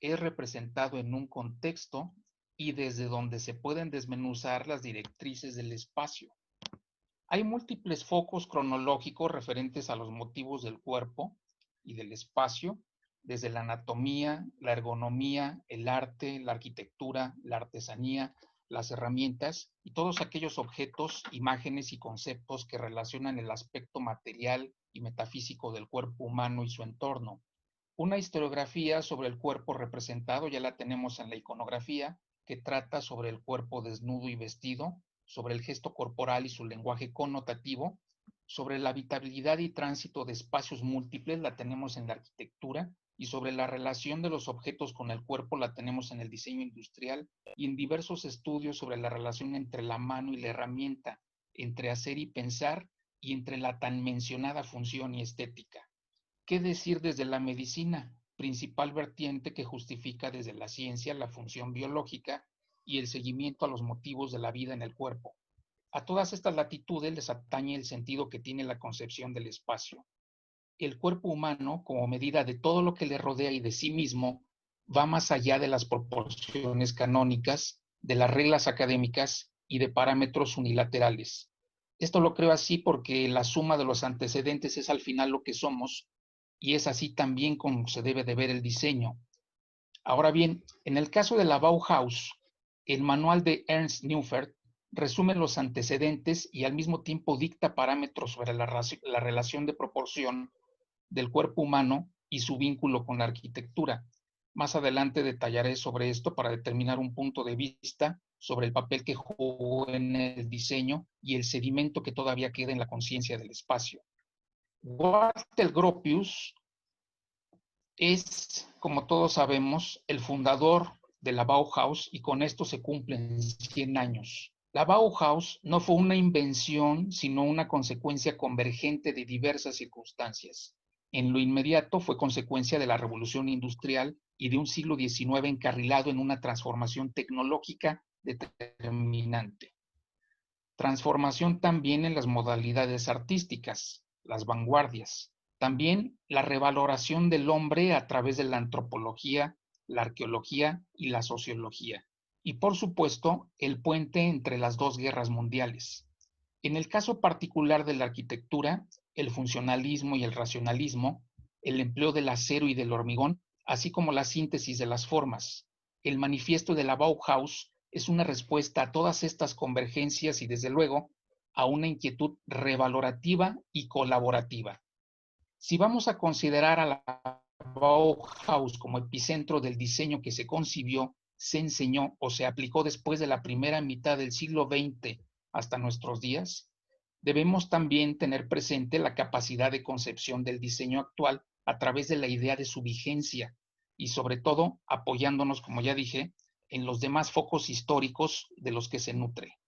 es representado en un contexto y desde donde se pueden desmenuzar las directrices del espacio. Hay múltiples focos cronológicos referentes a los motivos del cuerpo y del espacio, desde la anatomía, la ergonomía, el arte, la arquitectura, la artesanía, las herramientas y todos aquellos objetos, imágenes y conceptos que relacionan el aspecto material y metafísico del cuerpo humano y su entorno. Una historiografía sobre el cuerpo representado ya la tenemos en la iconografía, que trata sobre el cuerpo desnudo y vestido, sobre el gesto corporal y su lenguaje connotativo, sobre la habitabilidad y tránsito de espacios múltiples la tenemos en la arquitectura, y sobre la relación de los objetos con el cuerpo la tenemos en el diseño industrial y en diversos estudios sobre la relación entre la mano y la herramienta, entre hacer y pensar y entre la tan mencionada función y estética. ¿Qué decir desde la medicina, principal vertiente que justifica desde la ciencia la función biológica y el seguimiento a los motivos de la vida en el cuerpo? A todas estas latitudes les atañe el sentido que tiene la concepción del espacio. El cuerpo humano, como medida de todo lo que le rodea y de sí mismo, va más allá de las proporciones canónicas, de las reglas académicas y de parámetros unilaterales. Esto lo creo así porque la suma de los antecedentes es al final lo que somos, y es así también como se debe de ver el diseño. Ahora bien, en el caso de la Bauhaus, el manual de Ernst Neufeld resume los antecedentes y al mismo tiempo dicta parámetros sobre la relación de proporción del cuerpo humano y su vínculo con la arquitectura. Más adelante detallaré sobre esto para determinar un punto de vista sobre el papel que jugó en el diseño y el sedimento que todavía queda en la conciencia del espacio. Walter Gropius es, como todos sabemos, el fundador de la Bauhaus y con esto se cumplen 100 años. La Bauhaus no fue una invención, sino una consecuencia convergente de diversas circunstancias. En lo inmediato fue consecuencia de la revolución industrial y de un siglo XIX encarrilado en una transformación tecnológica determinante. Transformación también en las modalidades artísticas, las vanguardias. También la revaloración del hombre a través de la antropología, la arqueología y la sociología. Y por supuesto, el puente entre las dos guerras mundiales. En el caso particular de la arquitectura, el funcionalismo y el racionalismo, el empleo del acero y del hormigón, así como la síntesis de las formas. El manifiesto de la Bauhaus es una respuesta a todas estas convergencias y, desde luego, a una inquietud revalorativa y colaborativa. Si vamos a considerar a la Bauhaus como epicentro del diseño que se concibió, se enseñó o se aplicó después de la primera mitad del siglo XX hasta nuestros días, debemos también tener presente la capacidad de concepción del diseño actual a través de la idea de su vigencia y sobre todo apoyándonos, como ya dije, en los demás focos históricos de los que se nutre.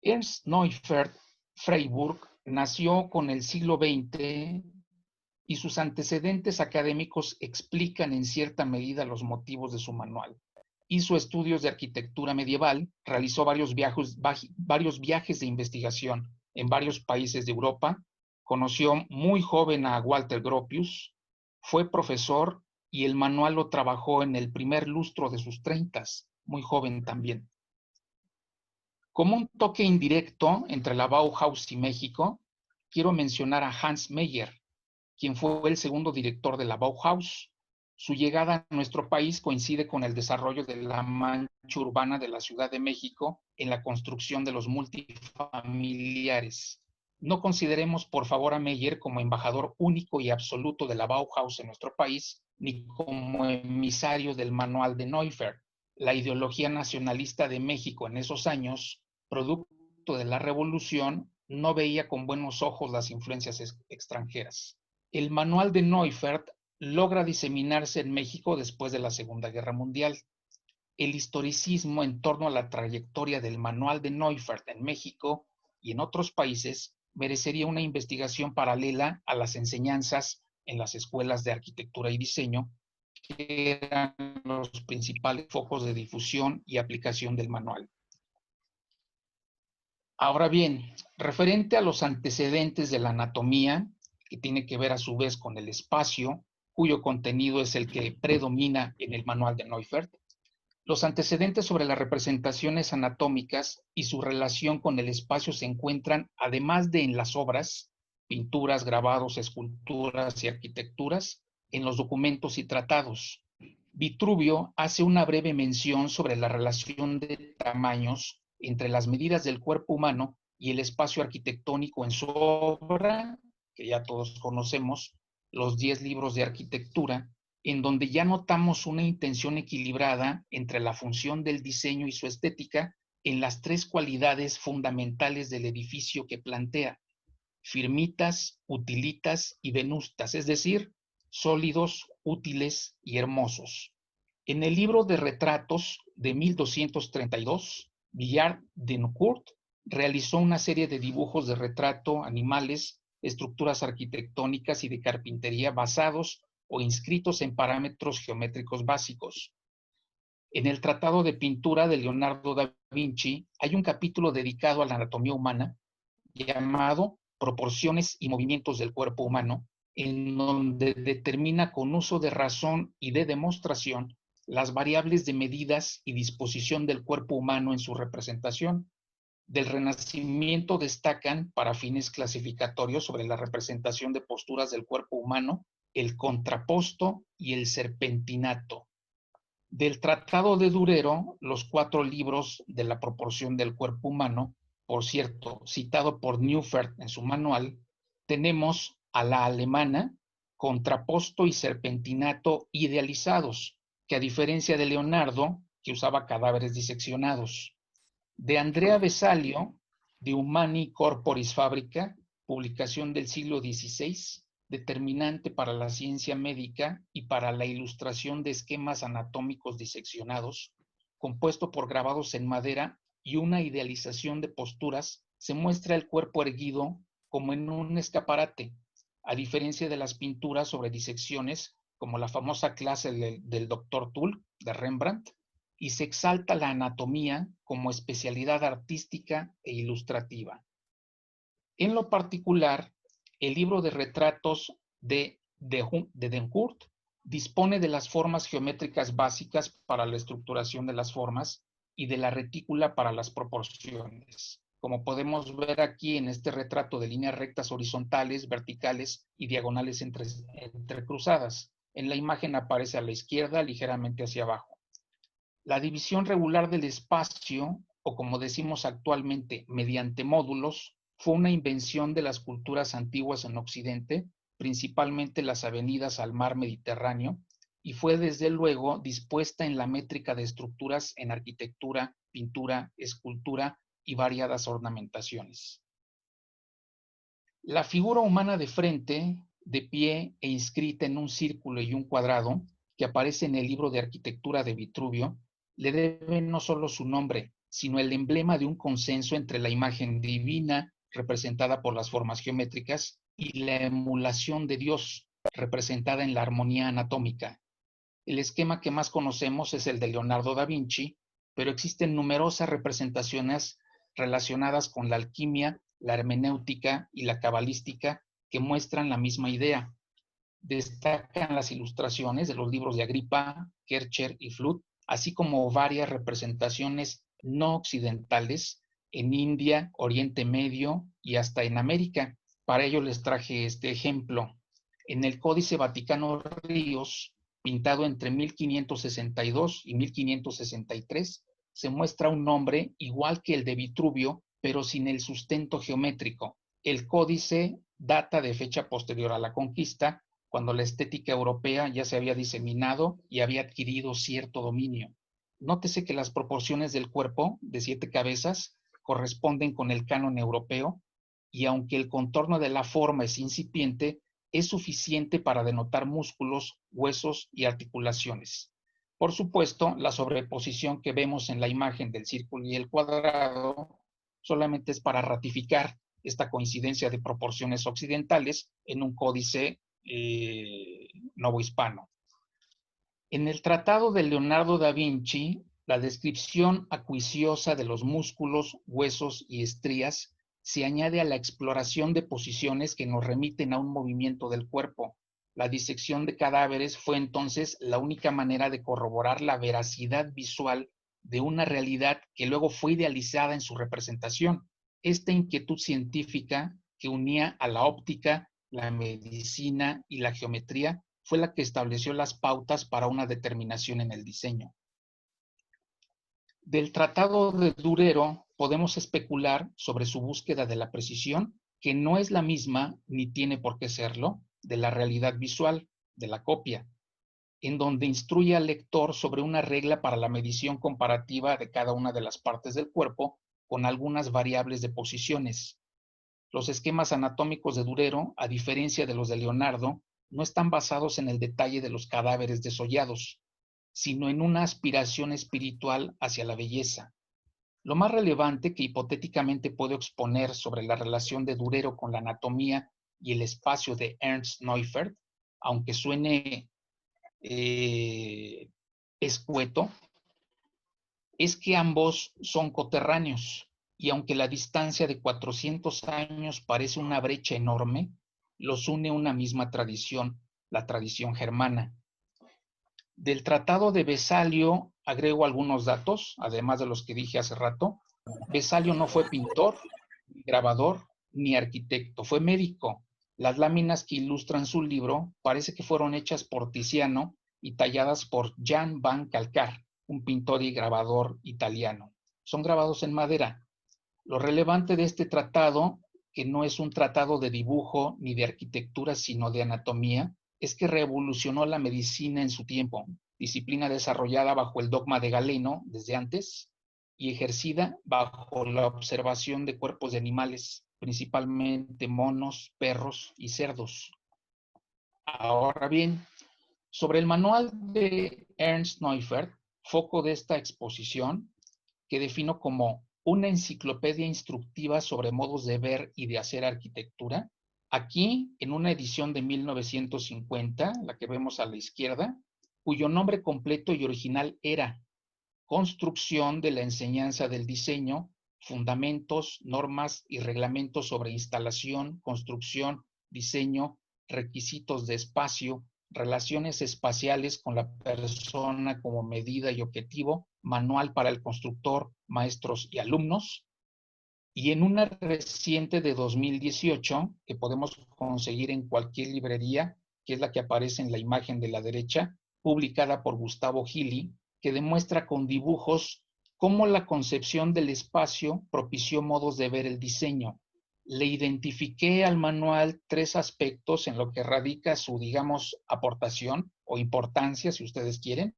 Ernst Neufeld Freiburg nació con el siglo XX y sus antecedentes académicos explican en cierta medida los motivos de su manual. Hizo estudios de arquitectura medieval, realizó varios viajes de investigación en varios países de Europa, conoció muy joven a Walter Gropius, fue profesor y el manual lo trabajó en el primer lustro de sus 30, muy joven también. Como un toque indirecto entre la Bauhaus y México, quiero mencionar a Hans Meyer, quien fue el segundo director de la Bauhaus. Su llegada a nuestro país coincide con el desarrollo de la mancha urbana de la Ciudad de México en la construcción de los multifamiliares. No consideremos, por favor, a Meyer como embajador único y absoluto de la Bauhaus en nuestro país, ni como emisario del manual de Neufeld. La ideología nacionalista de México en esos años, producto de la revolución, no veía con buenos ojos las influencias extranjeras. El manual de Neufeld logra diseminarse en México después de la Segunda Guerra Mundial. El historicismo en torno a la trayectoria del manual de Neufeld en México y en otros países merecería una investigación paralela a las enseñanzas en las escuelas de arquitectura y diseño, que eran los principales focos de difusión y aplicación del manual. Ahora bien, referente a los antecedentes de la anatomía, que tiene que ver a su vez con el espacio, cuyo contenido es el que predomina en el manual de Neufert. Los antecedentes sobre las representaciones anatómicas y su relación con el espacio se encuentran, además de en las obras, pinturas, grabados, esculturas y arquitecturas, en los documentos y tratados. Vitruvio hace una breve mención sobre la relación de tamaños entre las medidas del cuerpo humano y el espacio arquitectónico en su obra, que ya todos conocemos, los 10 libros de arquitectura, en donde ya notamos una intención equilibrada entre la función del diseño y su estética en las 3 cualidades fundamentales del edificio que plantea: firmitas, utilitas y venustas, es decir, sólidos, útiles y hermosos. En el libro de retratos de 1232, Villard Dencourt realizó una serie de dibujos de retrato, animales, estructuras arquitectónicas y de carpintería basados o inscritos en parámetros geométricos básicos. En el Tratado de Pintura de Leonardo da Vinci hay un capítulo dedicado a la anatomía humana llamado Proporciones y movimientos del cuerpo humano, en donde determina con uso de razón y de demostración las variables de medidas y disposición del cuerpo humano en su representación. Del Renacimiento destacan, para fines clasificatorios sobre la representación de posturas del cuerpo humano, el contraposto y el serpentinato. Del Tratado de Durero, los 4 libros de la proporción del cuerpo humano, por cierto, citado por Neufert en su manual, tenemos a la alemana, contraposto y serpentinato idealizados, que a diferencia de Leonardo, que usaba cadáveres diseccionados. De Andrea Vesalio, de Humani Corporis Fabrica, publicación del siglo XVI, determinante para la ciencia médica y para la ilustración de esquemas anatómicos diseccionados, compuesto por grabados en madera y una idealización de posturas, se muestra el cuerpo erguido como en un escaparate, a diferencia de las pinturas sobre disecciones, como la famosa clase del Dr. Tull de Rembrandt, y se exalta la anatomía como especialidad artística e ilustrativa. En lo particular, el libro de retratos de Dencourt dispone de las formas geométricas básicas para la estructuración de las formas y de la retícula para las proporciones. Como podemos ver aquí en este retrato de líneas rectas horizontales, verticales y diagonales entrecruzadas. En la imagen aparece a la izquierda, ligeramente hacia abajo. La división regular del espacio, o como decimos actualmente, mediante módulos, fue una invención de las culturas antiguas en Occidente, principalmente las avenidas al mar Mediterráneo, y fue desde luego dispuesta en la métrica de estructuras en arquitectura, pintura, escultura y variadas ornamentaciones. La figura humana de frente, de pie e inscrita en un círculo y un cuadrado, que aparece en el libro de arquitectura de Vitruvio, le debe no solo su nombre, sino el emblema de un consenso entre la imagen divina, representada por las formas geométricas, y la emulación de Dios, representada en la armonía anatómica. El esquema que más conocemos es el de Leonardo da Vinci, pero existen numerosas representaciones relacionadas con la alquimia, la hermenéutica y la cabalística que muestran la misma idea. Destacan las ilustraciones de los libros de Agripa, Kircher y Flut, así como varias representaciones no occidentales en India, Oriente Medio y hasta en América. Para ello les traje este ejemplo. En el Códice Vaticano Ríos, pintado entre 1562 y 1563, se muestra un nombre igual que el de Vitruvio, pero sin el sustento geométrico. El códice data de fecha posterior a la conquista, cuando la estética europea ya se había diseminado y había adquirido cierto dominio. Nótese que las proporciones del cuerpo, de 7 cabezas, corresponden con el canon europeo, y aunque el contorno de la forma es incipiente, es suficiente para denotar músculos, huesos y articulaciones. Por supuesto, la sobreposición que vemos en la imagen del círculo y el cuadrado solamente es para ratificar esta coincidencia de proporciones occidentales en un códice novohispano. En el Tratado de Leonardo da Vinci, la descripción acuiciosa de los músculos, huesos y estrías se añade a la exploración de posiciones que nos remiten a un movimiento del cuerpo, La disección de cadáveres fue entonces la única manera de corroborar la veracidad visual de una realidad que luego fue idealizada en su representación. Esta inquietud científica que unía a la óptica, la medicina y la geometría fue la que estableció las pautas para una determinación en el diseño. Del Tratado de Durero podemos especular sobre su búsqueda de la precisión, que no es la misma, ni tiene por qué serlo, de la realidad visual, de la copia, en donde instruye al lector sobre una regla para la medición comparativa de cada una de las partes del cuerpo con algunas variables de posiciones. Los esquemas anatómicos de Durero, a diferencia de los de Leonardo, no están basados en el detalle de los cadáveres desollados, sino en una aspiración espiritual hacia la belleza. Lo más relevante que hipotéticamente puedo exponer sobre la relación de Durero con la anatomía y el espacio de Ernst Neufeld, aunque suene escueto, es que ambos son coterráneos, y aunque la distancia de 400 años parece una brecha enorme, los une una misma tradición, la tradición germana. Del Tratado de Vesalio agrego algunos datos, además de los que dije hace rato. Vesalio no fue pintor, ni grabador, ni arquitecto, fue médico. Las láminas que ilustran su libro parece que fueron hechas por Tiziano y talladas por Jan van Calcar, un pintor y grabador italiano. Son grabados en madera. Lo relevante de este tratado, que no es un tratado de dibujo ni de arquitectura, sino de anatomía, es que revolucionó la medicina en su tiempo, disciplina desarrollada bajo el dogma de Galeno desde antes y ejercida bajo la observación de cuerpos de animales, principalmente monos, perros y cerdos. Ahora bien, sobre el manual de Ernst Neufeld, foco de esta exposición, que defino como una enciclopedia instructiva sobre modos de ver y de hacer arquitectura. Aquí, en una edición de 1950, la que vemos a la izquierda, cuyo nombre completo y original era Construcción de la enseñanza del diseño, fundamentos, normas y reglamentos sobre instalación, construcción, diseño, requisitos de espacio, relaciones espaciales con la persona como medida y objetivo, manual para el constructor, maestros y alumnos. Y en una reciente de 2018, que podemos conseguir en cualquier librería, que es la que aparece en la imagen de la derecha, publicada por Gustavo Gili, que demuestra con dibujos cómo la concepción del espacio propició modos de ver el diseño. Le identifiqué al manual 3 aspectos en lo que radica su, digamos, aportación o importancia, si ustedes quieren.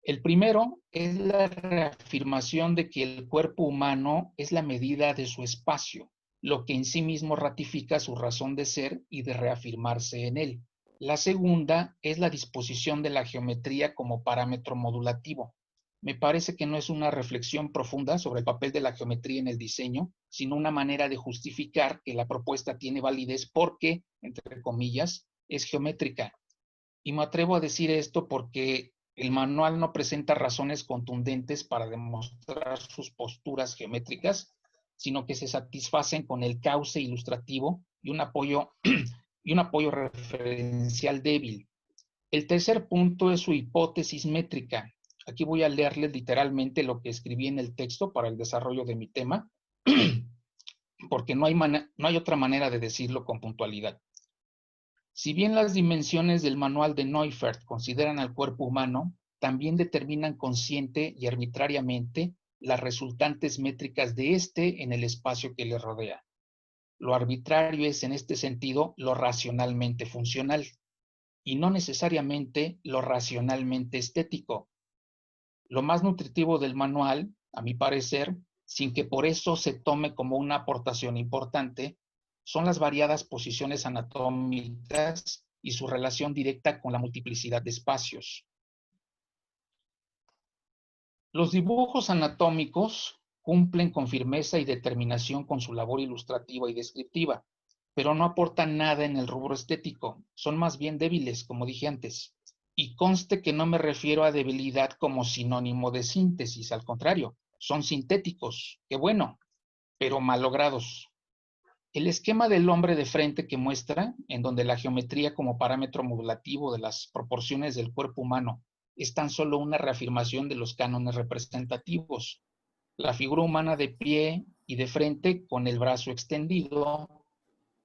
El primero es la reafirmación de que el cuerpo humano es la medida de su espacio, lo que en sí mismo ratifica su razón de ser y de reafirmarse en él. La segunda es la disposición de la geometría como parámetro modulativo. Me parece que no es una reflexión profunda sobre el papel de la geometría en el diseño, sino una manera de justificar que la propuesta tiene validez porque, entre comillas, es geométrica. Y me atrevo a decir esto porque el manual no presenta razones contundentes para demostrar sus posturas geométricas, sino que se satisfacen con el cauce ilustrativo y un apoyo referencial débil. El tercer punto es su hipótesis métrica. Aquí voy a leerles literalmente lo que escribí en el texto para el desarrollo de mi tema, porque no hay otra manera de decirlo con puntualidad. Si bien las dimensiones del manual de Neufeld consideran al cuerpo humano, también determinan consciente y arbitrariamente las resultantes métricas de éste en el espacio que le rodea. Lo arbitrario es, en este sentido, lo racionalmente funcional, y no necesariamente lo racionalmente estético. Lo más nutritivo del manual, a mi parecer, sin que por eso se tome como una aportación importante, son las variadas posiciones anatómicas y su relación directa con la multiplicidad de espacios. Los dibujos anatómicos cumplen con firmeza y determinación con su labor ilustrativa y descriptiva, pero no aportan nada en el rubro estético, son más bien débiles, como dije antes. Y conste que no me refiero a debilidad como sinónimo de síntesis, al contrario, son sintéticos, qué bueno, pero malogrados. El esquema del hombre de frente que muestra, en donde la geometría como parámetro modulativo de las proporciones del cuerpo humano es tan solo una reafirmación de los cánones representativos. La figura humana de pie y de frente con el brazo extendido,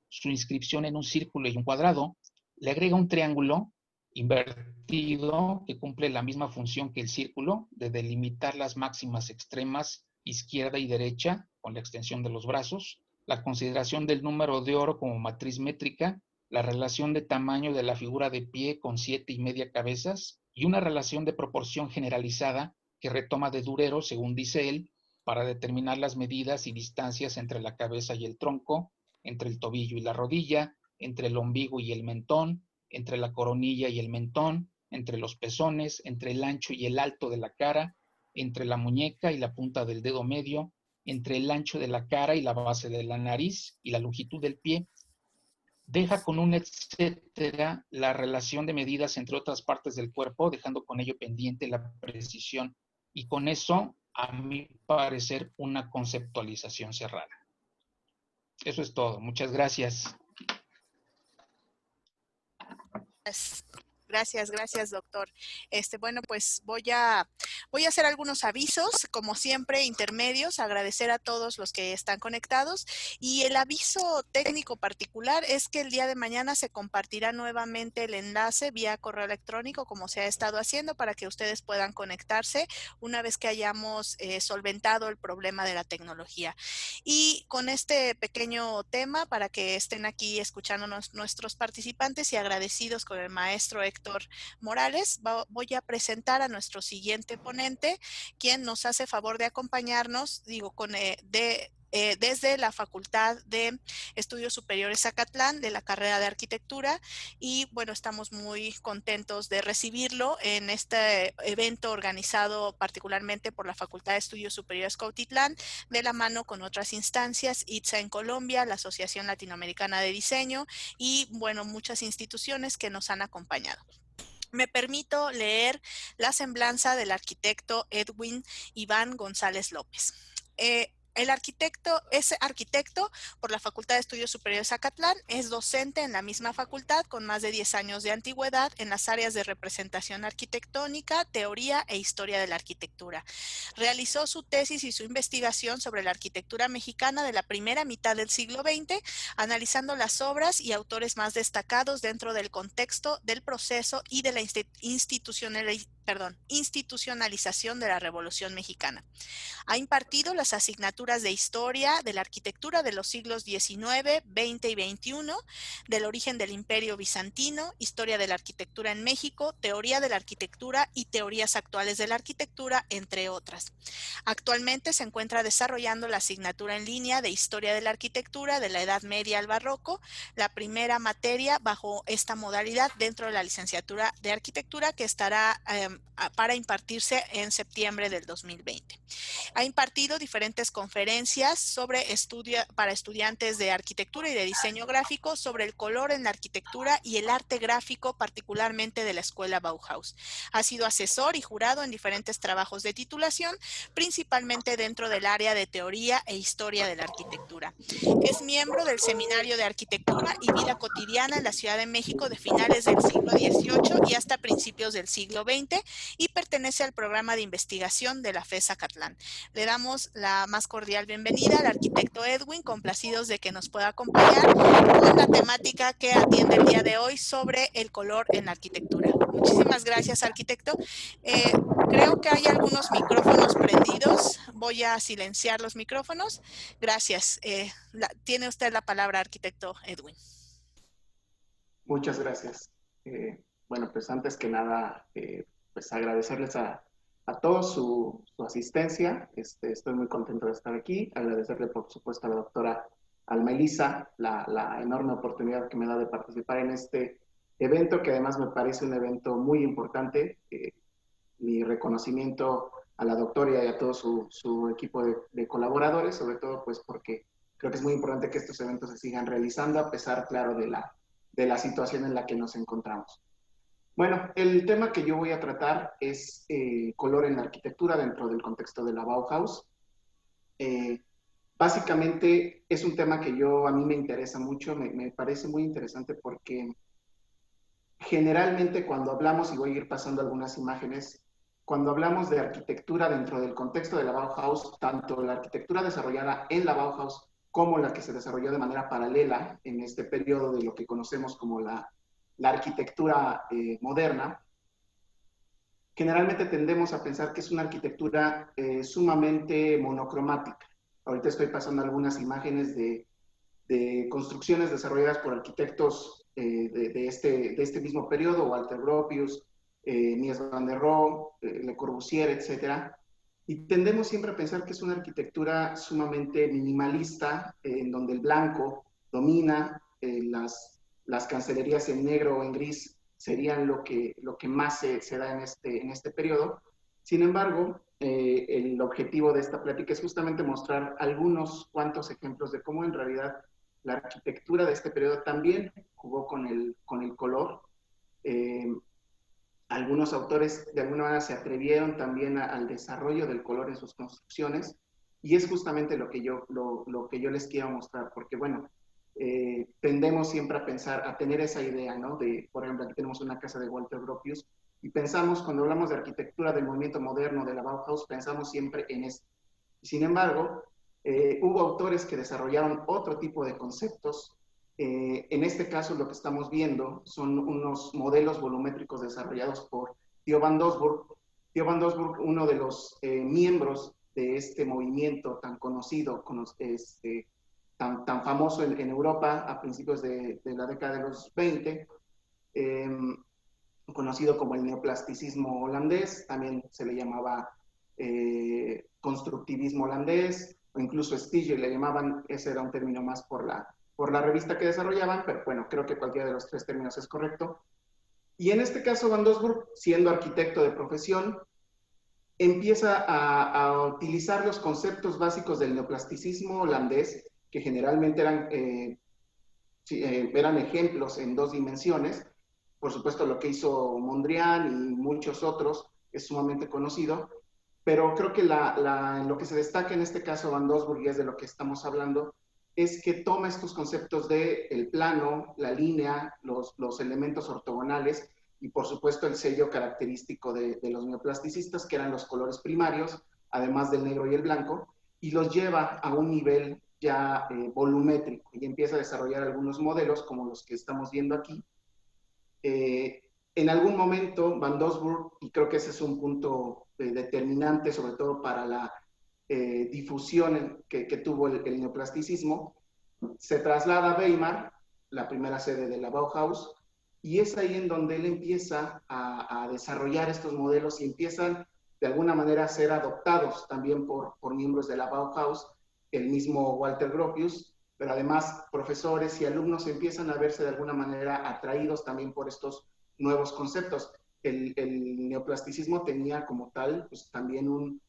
su inscripción en un círculo y un cuadrado, le agrega un triángulo invertido que cumple la misma función que el círculo de delimitar las máximas extremas izquierda y derecha con la extensión de los brazos, la consideración del número de oro como matriz métrica, la relación de tamaño de la figura de pie con 7,5 cabezas y una relación de proporción generalizada que retoma de Durero, según dice él, para determinar las medidas y distancias entre la cabeza y el tronco, entre el tobillo y la rodilla, entre el ombligo y el mentón, entre la coronilla y el mentón, entre los pezones, entre el ancho y el alto de la cara, entre la muñeca y la punta del dedo medio, entre el ancho de la cara y la base de la nariz y la longitud del pie. Deja con un etcétera la relación de medidas entre otras partes del cuerpo, dejando con ello pendiente la precisión. Y con eso, a mi parecer, una conceptualización cerrada. Eso es todo. Muchas gracias. Gracias, doctor. Bueno, pues voy a hacer algunos avisos, como siempre, intermedios, agradecer a todos los que están conectados. Y el aviso técnico particular es que el día de mañana se compartirá nuevamente el enlace vía correo electrónico, como se ha estado haciendo, para que ustedes puedan conectarse una vez que hayamos solventado el problema de la tecnología. Y con este pequeño tema, para que estén aquí escuchándonos nuestros participantes y agradecidos con el maestro Héctor Morales, voy a presentar a nuestro siguiente ponente, quien nos hace favor de acompañarnos, desde la Facultad de Estudios Superiores Zacatlán, de la carrera de Arquitectura. Y bueno, estamos muy contentos de recibirlo en este evento organizado particularmente por la Facultad de Estudios Superiores Cuautitlán, de la mano con otras instancias, ITSA en Colombia, la Asociación Latinoamericana de Diseño y, bueno, muchas instituciones que nos han acompañado. Me permito leer la semblanza del arquitecto Edwin Iván González López. El arquitecto es arquitecto por la Facultad de Estudios Superiores Zacatlán, es docente en la misma facultad con más de 10 años de antigüedad en las áreas de representación arquitectónica, teoría e historia de la arquitectura. Realizó su tesis y su investigación sobre la arquitectura mexicana de la primera mitad del siglo XX, analizando las obras y autores más destacados dentro del contexto del proceso y de la institucionalización de la Revolución Mexicana. Ha impartido las asignaturas de Historia de la Arquitectura de los siglos XIX, XX y XXI, del origen del Imperio Bizantino, Historia de la Arquitectura en México, Teoría de la Arquitectura y Teorías Actuales de la Arquitectura, entre otras. Actualmente se encuentra desarrollando la asignatura en línea de Historia de la Arquitectura de la Edad Media al Barroco, la primera materia bajo esta modalidad dentro de la licenciatura de Arquitectura, que estará para impartirse en septiembre del 2020. Ha impartido diferentes conferencias para estudiantes de arquitectura y de diseño gráfico sobre el color en la arquitectura y el arte gráfico, particularmente de la escuela Bauhaus. Ha sido asesor y jurado en diferentes trabajos de titulación, principalmente dentro del área de teoría e historia de la arquitectura. Es miembro del Seminario de Arquitectura y Vida Cotidiana en la Ciudad de México de finales del siglo XVIII y hasta principios del siglo XX, y pertenece al programa de investigación de la FES Zacatlán. Le damos la más cordial bienvenida al arquitecto Edwin, complacidos de que nos pueda acompañar con la temática que atiende el día de hoy sobre el color en la arquitectura. Muchísimas gracias, arquitecto. Creo que hay algunos micrófonos prendidos. Voy a silenciar los micrófonos. Gracias. Tiene usted la palabra, arquitecto Edwin. Muchas gracias. Bueno, pues antes que nada, pues agradecerles a todos su asistencia. Estoy muy contento de estar aquí. Agradecerle, por supuesto, a la doctora Alma Elisa la enorme oportunidad que me da de participar en este evento, que además me parece un evento muy importante. Mi reconocimiento a la doctora y a todo su equipo de colaboradores, sobre todo pues porque creo que es muy importante que estos eventos se sigan realizando a pesar, claro, de la situación en la que nos encontramos. Bueno, el tema que yo voy a tratar es color en la arquitectura dentro del contexto de la Bauhaus. Básicamente es un tema que a mí me interesa mucho, me parece muy interesante porque generalmente cuando hablamos, y voy a ir pasando algunas imágenes, cuando hablamos de arquitectura dentro del contexto de la Bauhaus, tanto la arquitectura desarrollada en la Bauhaus como la que se desarrolló de manera paralela en este periodo de lo que conocemos como la arquitectura moderna, generalmente tendemos a pensar que es una arquitectura sumamente monocromática. Ahorita estoy pasando algunas imágenes de construcciones desarrolladas por arquitectos de este mismo periodo, Walter Gropius, Mies van der Rohe, Le Corbusier, etc. Y tendemos siempre a pensar que es una arquitectura sumamente minimalista, en donde el blanco domina, las cancelerías en negro o en gris serían lo que más se da en este periodo. Sin embargo, el objetivo de esta plática es justamente mostrar algunos cuantos ejemplos de cómo en realidad la arquitectura de este periodo también jugó con el color. Algunos autores de alguna manera se atrevieron también al desarrollo del color en sus construcciones, y es justamente lo que yo les quiero mostrar, porque bueno, tendemos siempre a pensar, a tener esa idea, ¿no? Por ejemplo, aquí tenemos una casa de Walter Gropius, y pensamos, cuando hablamos de arquitectura del movimiento moderno, de la Bauhaus, pensamos siempre en esto. Sin embargo, hubo autores que desarrollaron otro tipo de conceptos. En este caso, lo que estamos viendo son unos modelos volumétricos desarrollados por Theo van Doesburg. Theo van Doesburg, uno de los miembros de este movimiento tan conocido, tan famoso en Europa a principios de la década de los 20, conocido como el neoplasticismo holandés, también se le llamaba constructivismo holandés, o incluso Stiger le llamaban, ese era un término más por la revista que desarrollaban, pero bueno, creo que cualquiera de los tres términos es correcto. Y en este caso, Van Doesburg, siendo arquitecto de profesión, empieza a utilizar los conceptos básicos del neoplasticismo holandés, que generalmente eran ejemplos en dos dimensiones. Por supuesto, lo que hizo Mondrian y muchos otros es sumamente conocido, pero creo que lo que se destaca en este caso Van Doesburg, y es de lo que estamos hablando, es que toma estos conceptos del plano, la línea, los elementos ortogonales, y por supuesto el sello característico de los neoplasticistas, que eran los colores primarios, además del negro y el blanco, y los lleva a un nivel ya volumétrico, y empieza a desarrollar algunos modelos como los que estamos viendo aquí. En algún momento Van Doesburg, y creo que ese es un punto determinante, sobre todo para la difusión que tuvo el neoplasticismo, se traslada a Weimar, la primera sede de la Bauhaus, y es ahí en donde él empieza a desarrollar estos modelos y empiezan de alguna manera a ser adoptados también por miembros de la Bauhaus, el mismo Walter Gropius, pero además profesores y alumnos empiezan a verse de alguna manera atraídos también por estos nuevos conceptos. El neoplasticismo tenía como tal pues, también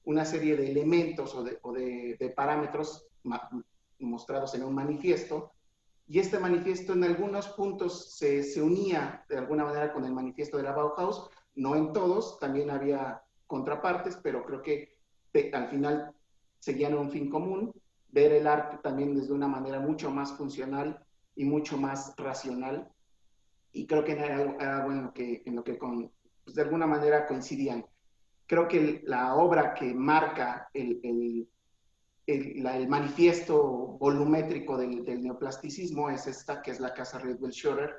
una serie de elementos o de parámetros mostrados en un manifiesto, y este manifiesto en algunos puntos se unía de alguna manera con el manifiesto de la Bauhaus, no en todos, también había contrapartes, pero creo que al final seguían un fin común, ver el arte también desde una manera mucho más funcional y mucho más racional, y creo que era algo en lo que pues de alguna manera coincidían. Creo que la obra que marca el manifiesto volumétrico del neoplasticismo es esta, que es la casa Riedel-Schorer.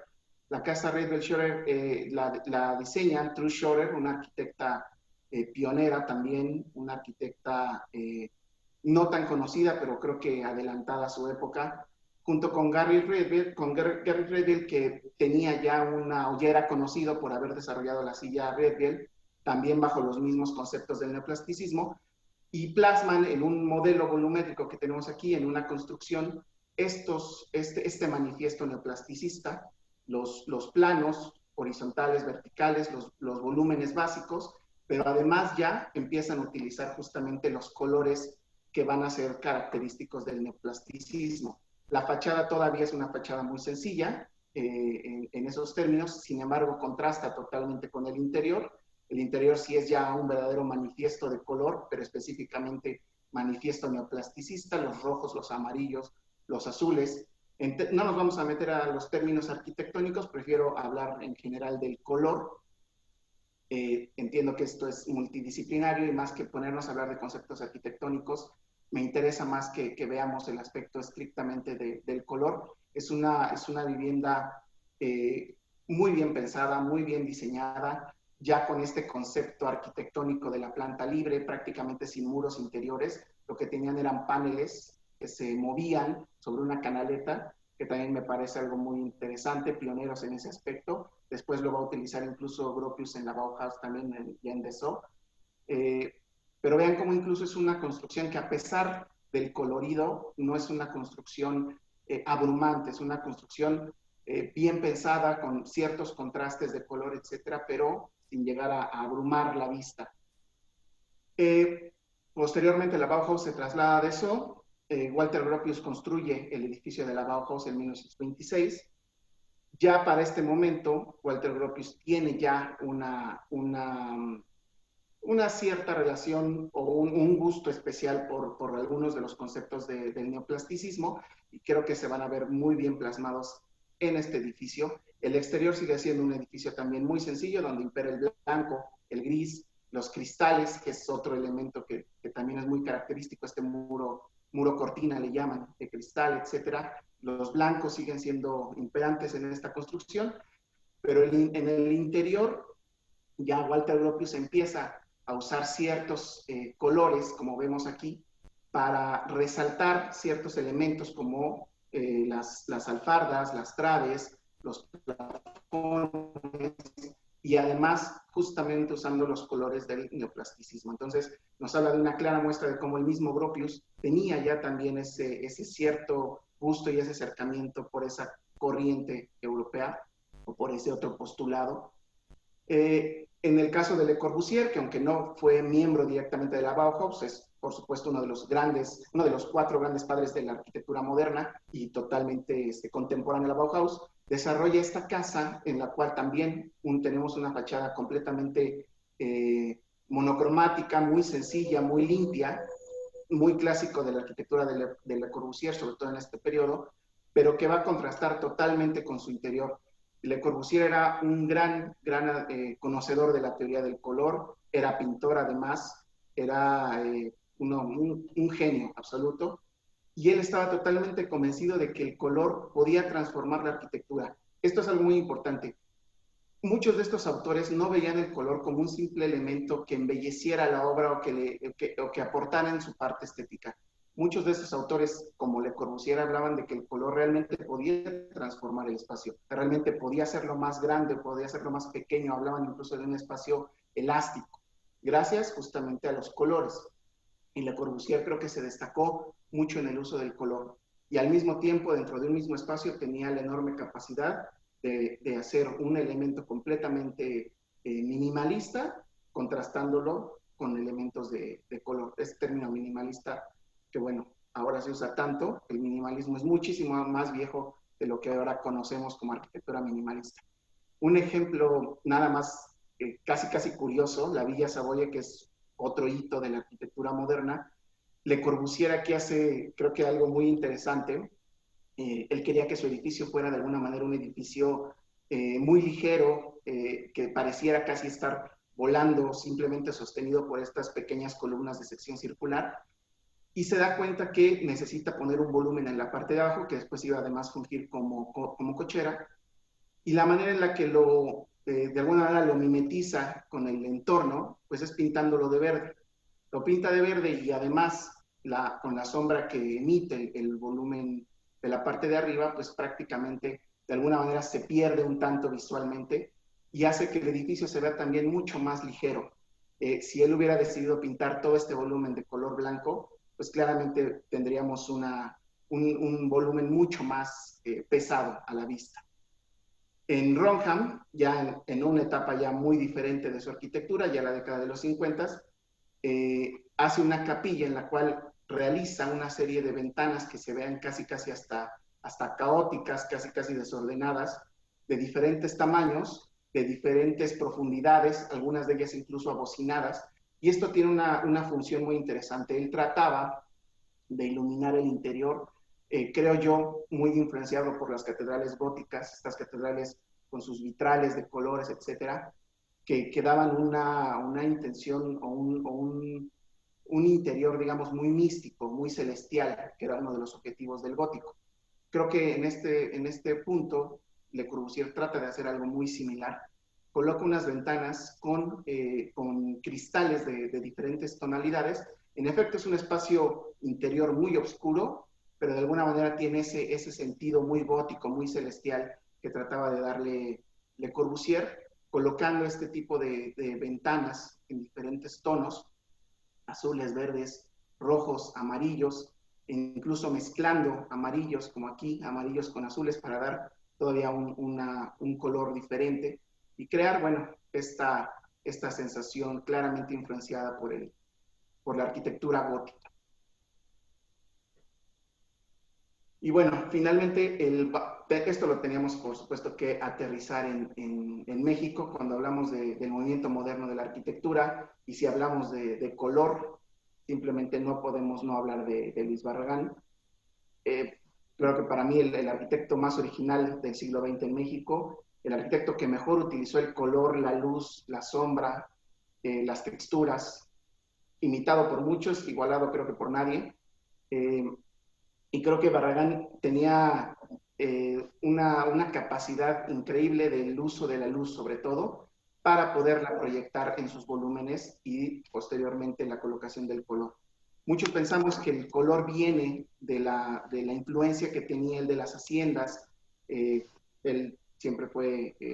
La casa Riedel-Schorer la diseña Trude Schorer, una arquitecta pionera también, una arquitecta no tan conocida, pero creo que adelantada a su época, junto con Gary Riedel, que tenía ya o ya era conocido por haber desarrollado la silla Riedel, también bajo los mismos conceptos del neoplasticismo, y plasman en un modelo volumétrico que tenemos aquí, en una construcción, este manifiesto neoplasticista, los planos horizontales, verticales, los volúmenes básicos, pero además ya empiezan a utilizar justamente los colores que van a ser característicos del neoplasticismo. La fachada todavía es una fachada muy sencilla en esos términos, sin embargo contrasta totalmente con el interior. El interior sí es ya un verdadero manifiesto de color, pero específicamente manifiesto neoplasticista, los rojos, los amarillos, los azules. No nos vamos a meter a los términos arquitectónicos, prefiero hablar en general del color. Entiendo que esto es multidisciplinario y más que ponernos a hablar de conceptos arquitectónicos, me interesa más que veamos el aspecto estrictamente del color. Es una vivienda muy bien pensada, muy bien diseñada, ya con este concepto arquitectónico de la planta libre, prácticamente sin muros interiores. Lo que tenían eran paneles que se movían sobre una canaleta, que también me parece algo muy interesante, pioneros en ese aspecto. Después lo va a utilizar incluso Gropius en la Bauhaus, también ya en Dessau. Pero vean cómo incluso es una construcción que, a pesar del colorido, no es una construcción abrumante, es una construcción bien pensada, con ciertos contrastes de color, etcétera, pero sin llegar a abrumar la vista. Posteriormente la Bauhaus se traslada de eso. Walter Gropius construye el edificio de la Bauhaus en 1926. Ya para este momento, Walter Gropius tiene ya una cierta relación o un gusto especial por algunos de los conceptos del neoplasticismo, y creo que se van a ver muy bien plasmados en este edificio. El exterior sigue siendo un edificio también muy sencillo, donde impera el blanco, el gris, los cristales, que es otro elemento que también es muy característico, este muro cortina le llaman, de cristal, etcétera. Los blancos siguen siendo imperantes en esta construcción, pero en el interior ya Walter Gropius empieza a usar ciertos colores, como vemos aquí, para resaltar ciertos elementos como las alfardas, las traves, los plafones, y además justamente usando los colores del neoplasticismo. Entonces nos habla de una clara muestra de cómo el mismo Gropius tenía ya también ese cierto gusto y ese acercamiento por esa corriente europea o por ese otro postulado. En el caso de Le Corbusier, que aunque no fue miembro directamente de la Bauhaus, es por supuesto uno de los 4 grandes padres de la arquitectura moderna y totalmente contemporánea a la Bauhaus, desarrolla esta casa en la cual también tenemos una fachada completamente monocromática, muy sencilla, muy limpia, muy clásico de la arquitectura de Le Corbusier, sobre todo en este periodo, pero que va a contrastar totalmente con su interior. Le Corbusier era un gran conocedor de la teoría del color, era pintor además, era un genio absoluto, y él estaba totalmente convencido de que el color podía transformar la arquitectura. Esto es algo muy importante. Muchos de estos autores no veían el color como un simple elemento que embelleciera la obra o que aportara en su parte estética. Muchos de estos autores, como Le Corbusier, hablaban de que el color realmente podía transformar el espacio, realmente podía hacerlo más grande, podía hacerlo más pequeño, hablaban incluso de un espacio elástico, gracias justamente a los colores. Y Le Corbusier creo que se destacó mucho en el uso del color, y al mismo tiempo, dentro de un mismo espacio, tenía la enorme capacidad de hacer un elemento completamente minimalista, contrastándolo con elementos de color. Este término minimalista, que bueno, ahora se usa tanto, el minimalismo es muchísimo más viejo de lo que ahora conocemos como arquitectura minimalista. Un ejemplo nada más casi curioso, la Villa Savoye, que es otro hito de la arquitectura moderna. Le Corbusier aquí hace, creo que algo muy interesante. Él quería que su edificio fuera de alguna manera un edificio muy ligero, que pareciera casi estar volando, simplemente sostenido por estas pequeñas columnas de sección circular, y se da cuenta que necesita poner un volumen en la parte de abajo, que después iba además a fungir como cochera, y la manera en la que de alguna manera lo mimetiza con el entorno, pues es pintándolo de verde. Lo pinta de verde y además con la sombra que emite el volumen de la parte de arriba, pues prácticamente de alguna manera se pierde un tanto visualmente y hace que el edificio se vea también mucho más ligero. Si él hubiera decidido pintar todo este volumen de color blanco, pues claramente tendríamos un volumen mucho más pesado a la vista. En Ronham, ya en una etapa ya muy diferente de su arquitectura, ya la década de los 50, hace una capilla en la cual realiza una serie de ventanas que se vean casi hasta caóticas, casi desordenadas, de diferentes tamaños, de diferentes profundidades, algunas de ellas incluso abocinadas, Y esto tiene una función muy interesante. Él trataba de iluminar el interior, creo yo, muy influenciado por las catedrales góticas, estas catedrales con sus vitrales de colores, etcétera, que daban una intención o un interior, digamos, muy místico, muy celestial, que era uno de los objetivos del gótico. Creo que en este punto, Le Corbusier trata de hacer algo muy similar. Coloca unas ventanas con cristales de diferentes tonalidades. En efecto, es un espacio interior muy oscuro, pero de alguna manera tiene ese sentido muy gótico, muy celestial que trataba de darle Le Corbusier, colocando este tipo de ventanas en diferentes tonos, azules, verdes, rojos, amarillos, e incluso mezclando amarillos, como aquí, amarillos con azules, para dar todavía un color diferente y crear, bueno, esta sensación claramente influenciada por la arquitectura gótica. Y bueno, finalmente, esto lo teníamos, por supuesto, que aterrizar en México cuando hablamos del movimiento moderno de la arquitectura, y si hablamos de color, simplemente no podemos no hablar de Luis Barragán. Creo que para mí el arquitecto más original del siglo XX en México, el arquitecto que mejor utilizó el color, la luz, la sombra, las texturas, imitado por muchos, igualado creo que por nadie. Y creo que Barragán tenía una capacidad increíble del uso de la luz, sobre todo, para poderla proyectar en sus volúmenes y posteriormente en la colocación del color. Muchos pensamos que el color viene de la influencia que tenía el de las haciendas. Él siempre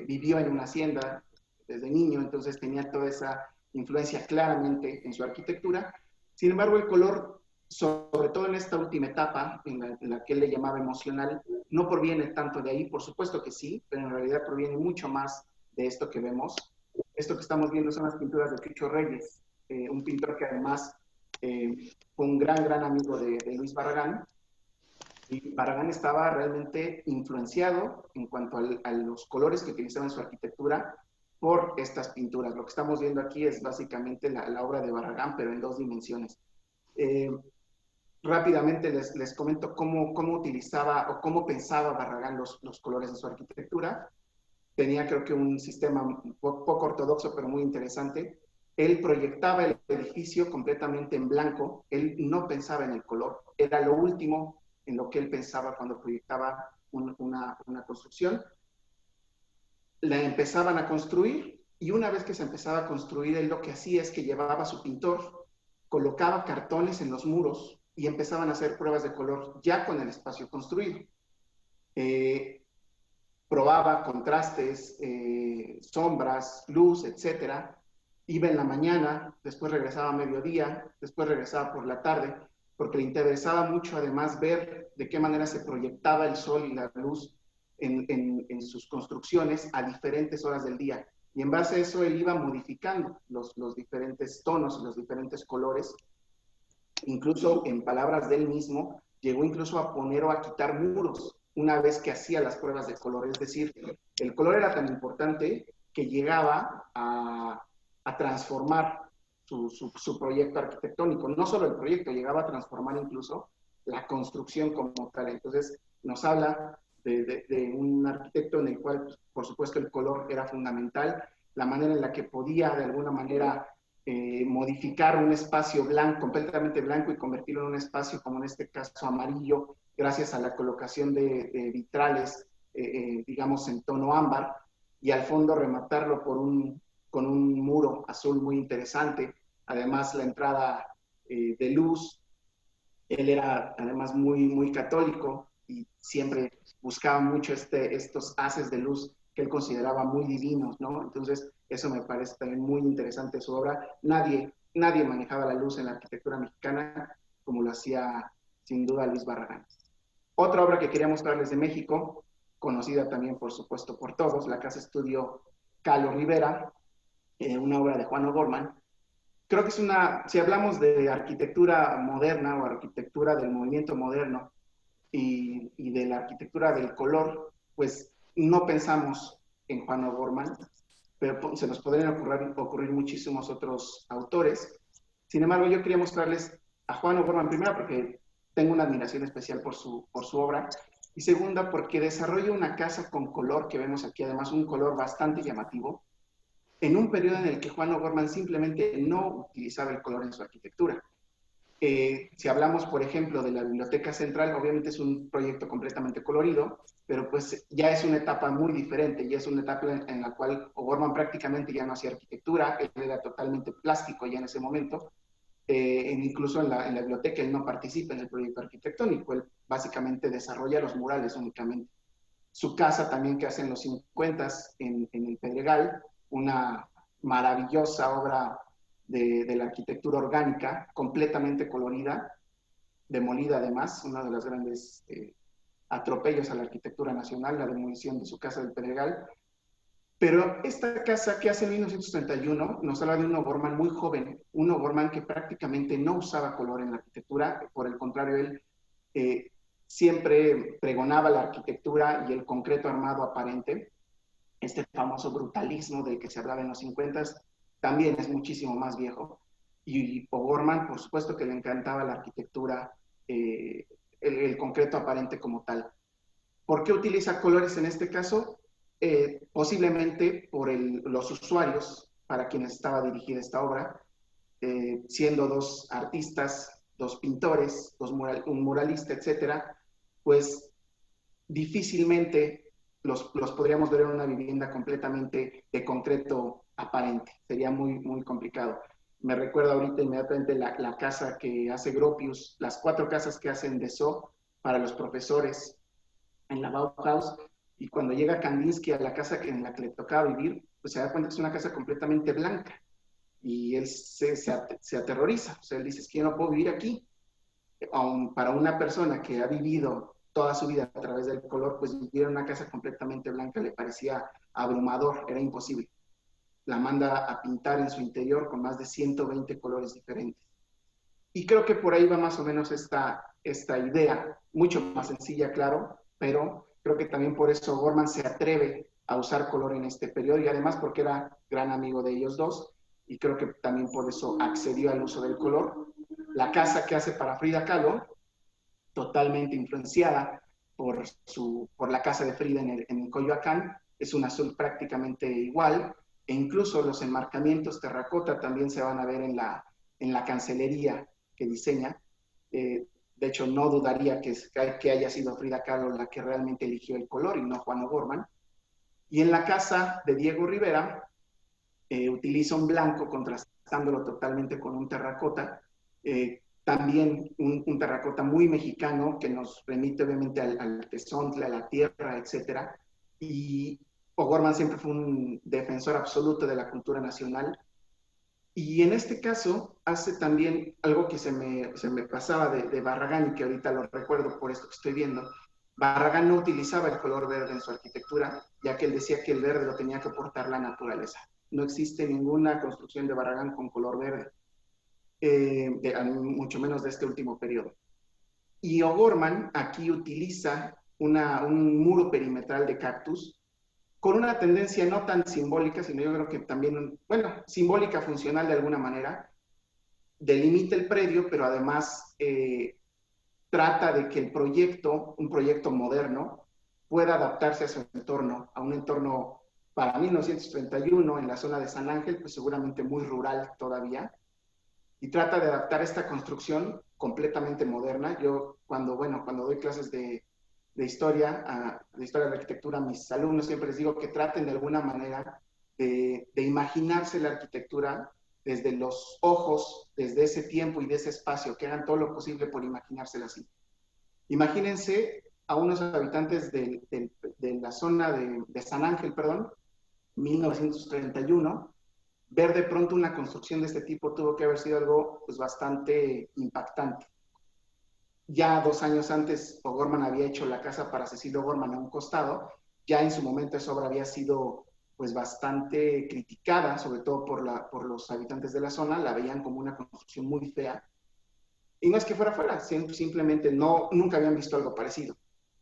vivió en una hacienda desde niño, entonces tenía toda esa influencia claramente en su arquitectura. Sin embargo, el color, sobre todo en esta última etapa, en la que él le llamaba emocional, no proviene tanto de ahí, por supuesto que sí, pero en realidad proviene mucho más de esto que vemos. Esto que estamos viendo son las pinturas de Chucho Reyes, un pintor que además fue un gran amigo de Luis Barragán, y Barragán estaba realmente influenciado en cuanto a los colores que utilizaba en su arquitectura por estas pinturas. Lo que estamos viendo aquí es básicamente la obra de Barragán, pero en 2 dimensiones. Rápidamente les comento cómo utilizaba o cómo pensaba Barragán los colores de su arquitectura. Tenía, creo que, un sistema poco ortodoxo, pero muy interesante. Él proyectaba el edificio completamente en blanco. Él no pensaba en el color. Era lo último en lo que él pensaba cuando proyectaba una construcción. La empezaban a construir, y una vez que se empezaba a construir, él lo que hacía es que llevaba a su pintor, colocaba cartones en los muros y empezaban a hacer pruebas de color ya con el espacio construido. Probaba contrastes, sombras, luz, etcétera. Iba en la mañana, después regresaba a mediodía, después regresaba por la tarde, porque le interesaba mucho además ver de qué manera se proyectaba el sol y la luz en sus construcciones a diferentes horas del día. Y en base a eso él iba modificando los diferentes tonos y los diferentes colores. Incluso, en palabras de él mismo, llegó incluso a poner o a quitar muros una vez que hacía las pruebas de color. Es decir, el color era tan importante que llegaba a transformar su proyecto arquitectónico. No solo el proyecto, llegaba a transformar incluso la construcción como tal. Entonces, nos habla de un arquitecto en el cual, por supuesto, el color era fundamental, la manera en la que podía, de alguna manera, modificar un espacio blanco, completamente blanco, y convertirlo en un espacio, como en este caso, amarillo, gracias a la colocación de vitrales, digamos, en tono ámbar, y al fondo rematarlo con un muro azul muy interesante. Además, la entrada de luz. Él era además muy católico y siempre buscaba mucho estos haces de luz que él consideraba muy divinos, ¿no? Entonces, eso me parece también muy interesante de su obra. Nadie manejaba la luz en la arquitectura mexicana como lo hacía, sin duda, Luis Barragán. Otra obra que quería mostrarles de México, conocida también, por supuesto, por todos, la Casa Estudio Calo Rivera, una obra de Juan O'Gorman. Creo que si hablamos de arquitectura moderna o arquitectura del movimiento moderno y de la arquitectura del color, pues no pensamos en Juan O'Gorman, pero se nos podrían ocurrir muchísimos otros autores. Sin embargo, yo quería mostrarles a Juan O'Gorman, primero porque tengo una admiración especial por su obra, y segunda porque desarrolla una casa con color que vemos aquí, además un color bastante llamativo, en un periodo en el que Juan O'Gorman simplemente no utilizaba el color en su arquitectura. Si hablamos, por ejemplo, de la Biblioteca Central, obviamente es un proyecto completamente colorido, pero pues ya es una etapa muy diferente, ya es una etapa en la cual O'Gorman prácticamente ya no hacía arquitectura, él era totalmente plástico ya en ese momento, incluso en la biblioteca él no participa en el proyecto arquitectónico, él básicamente desarrolla los murales únicamente. Su casa también que hace en los 50 en el Pedregal, una maravillosa obra de la arquitectura orgánica, completamente colorida, demolida además, uno de los grandes atropellos a la arquitectura nacional, la demolición de su casa del Pedregal. Pero esta casa que hace en 1931 nos habla de un O'Gorman muy joven, un O'Gorman que prácticamente no usaba color en la arquitectura, por el contrario, él siempre pregonaba la arquitectura y el concreto armado aparente. Este famoso brutalismo del que se hablaba en los 50 también es muchísimo más viejo. Y O'Gorman, por supuesto que le encantaba la arquitectura, el concreto aparente como tal. ¿Por qué utiliza colores en este caso? Posiblemente por los usuarios para quienes estaba dirigida esta obra, siendo dos artistas, dos pintores, un muralista, etcétera, pues difícilmente los podríamos ver en una vivienda completamente de concreto aparente. Sería muy, muy complicado. Me recuerdo ahorita inmediatamente la casa que hace Gropius, las 4 casas que hacen Dessau para los profesores en la Bauhaus, y cuando llega Kandinsky a la casa en la que le tocaba vivir, pues se da cuenta que es una casa completamente blanca, y él se aterroriza. O sea, él dice, es que yo no puedo vivir aquí. Aun para una persona que ha vivido toda su vida a través del color, pues vivir en una casa completamente blanca le parecía abrumador, era imposible. La manda a pintar en su interior con más de 120 colores diferentes. Y creo que por ahí va más o menos esta idea, mucho más sencilla, claro, pero creo que también por eso O'Gorman se atreve a usar color en este periodo, y además porque era gran amigo de ellos dos, y creo que también por eso accedió al uso del color. La casa que hace para Frida Kahlo, totalmente influenciada por la casa de Frida en Coyoacán, es un azul prácticamente igual, e incluso los enmarcamientos terracota también se van a ver en la cancelería que diseña. De hecho, no dudaría que haya sido Frida Kahlo la que realmente eligió el color y no Juan O'Gorman. Y en la casa de Diego Rivera, utiliza un blanco contrastándolo totalmente con un terracota, también un terracota muy mexicano que nos remite obviamente al tezontle, a la tierra, etc. Y O'Gorman siempre fue un defensor absoluto de la cultura nacional. Y en este caso hace también algo que se me pasaba de Barragán, y que ahorita lo recuerdo por esto que estoy viendo. Barragán no utilizaba el color verde en su arquitectura, ya que él decía que el verde lo tenía que aportar la naturaleza. No existe ninguna construcción de Barragán con color verde, mucho menos de este último periodo. Y O'Gorman aquí utiliza un muro perimetral de cactus con una tendencia no tan simbólica, sino yo creo que también, bueno, simbólica, funcional de alguna manera. Delimita el predio, pero además trata de que el proyecto, un proyecto moderno, pueda adaptarse a su entorno, a un entorno para 1931 en la zona de San Ángel, pues seguramente muy rural todavía, y trata de adaptar esta construcción completamente moderna. Yo cuando doy clases de historia de la arquitectura a mis alumnos, siempre les digo que traten de alguna manera de imaginarse la arquitectura desde los ojos, desde ese tiempo y de ese espacio, que hagan todo lo posible por imaginársela así. Imagínense a unos habitantes de la zona de San Ángel, 1931, ver de pronto una construcción de este tipo tuvo que haber sido algo pues bastante impactante. Ya 2 años antes, O'Gorman había hecho la casa para Cecilio O'Gorman a un costado. Ya en su momento esa obra había sido pues bastante criticada, sobre todo por los habitantes de la zona. La veían como una construcción muy fea. Y no es que fuera, simplemente nunca habían visto algo parecido.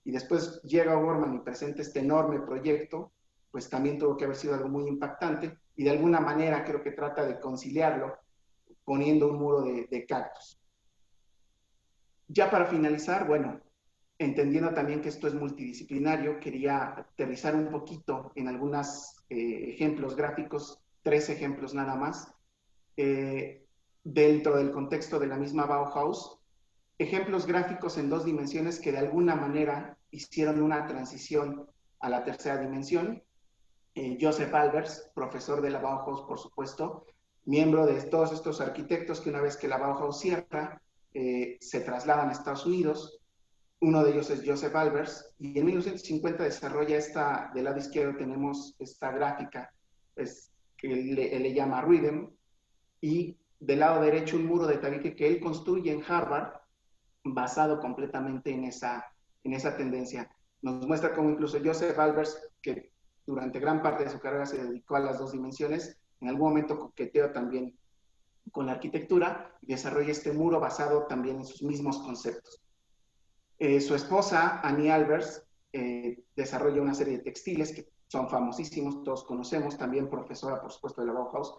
Y después llega O'Gorman y presenta este enorme proyecto, pues también tuvo que haber sido algo muy impactante, y de alguna manera creo que trata de conciliarlo poniendo un muro de cactus. Ya para finalizar, bueno, entendiendo también que esto es multidisciplinario, quería aterrizar un poquito en algunos ejemplos gráficos, 3 ejemplos nada más, dentro del contexto de la misma Bauhaus, ejemplos gráficos en 2 dimensiones que de alguna manera hicieron una transición a la tercera dimensión. Joseph Albers, profesor de la Bauhaus, por supuesto, miembro de todos estos arquitectos que una vez que la Bauhaus cierra, se trasladan a Estados Unidos. Uno de ellos es Joseph Albers, y en 1950 desarrolla esta, del lado izquierdo tenemos esta gráfica, que él le llama Rhythm, y del lado derecho un muro de tabique que él construye en Harvard, basado completamente en esa tendencia. Nos muestra cómo incluso Joseph Albers, que durante gran parte de su carrera se dedicó a las 2 dimensiones, en algún momento coqueteó también con la arquitectura y desarrolla este muro basado también en sus mismos conceptos. Su esposa, Annie Albers, desarrolla una serie de textiles que son famosísimos, todos conocemos, también profesora, por supuesto, de la Bauhaus.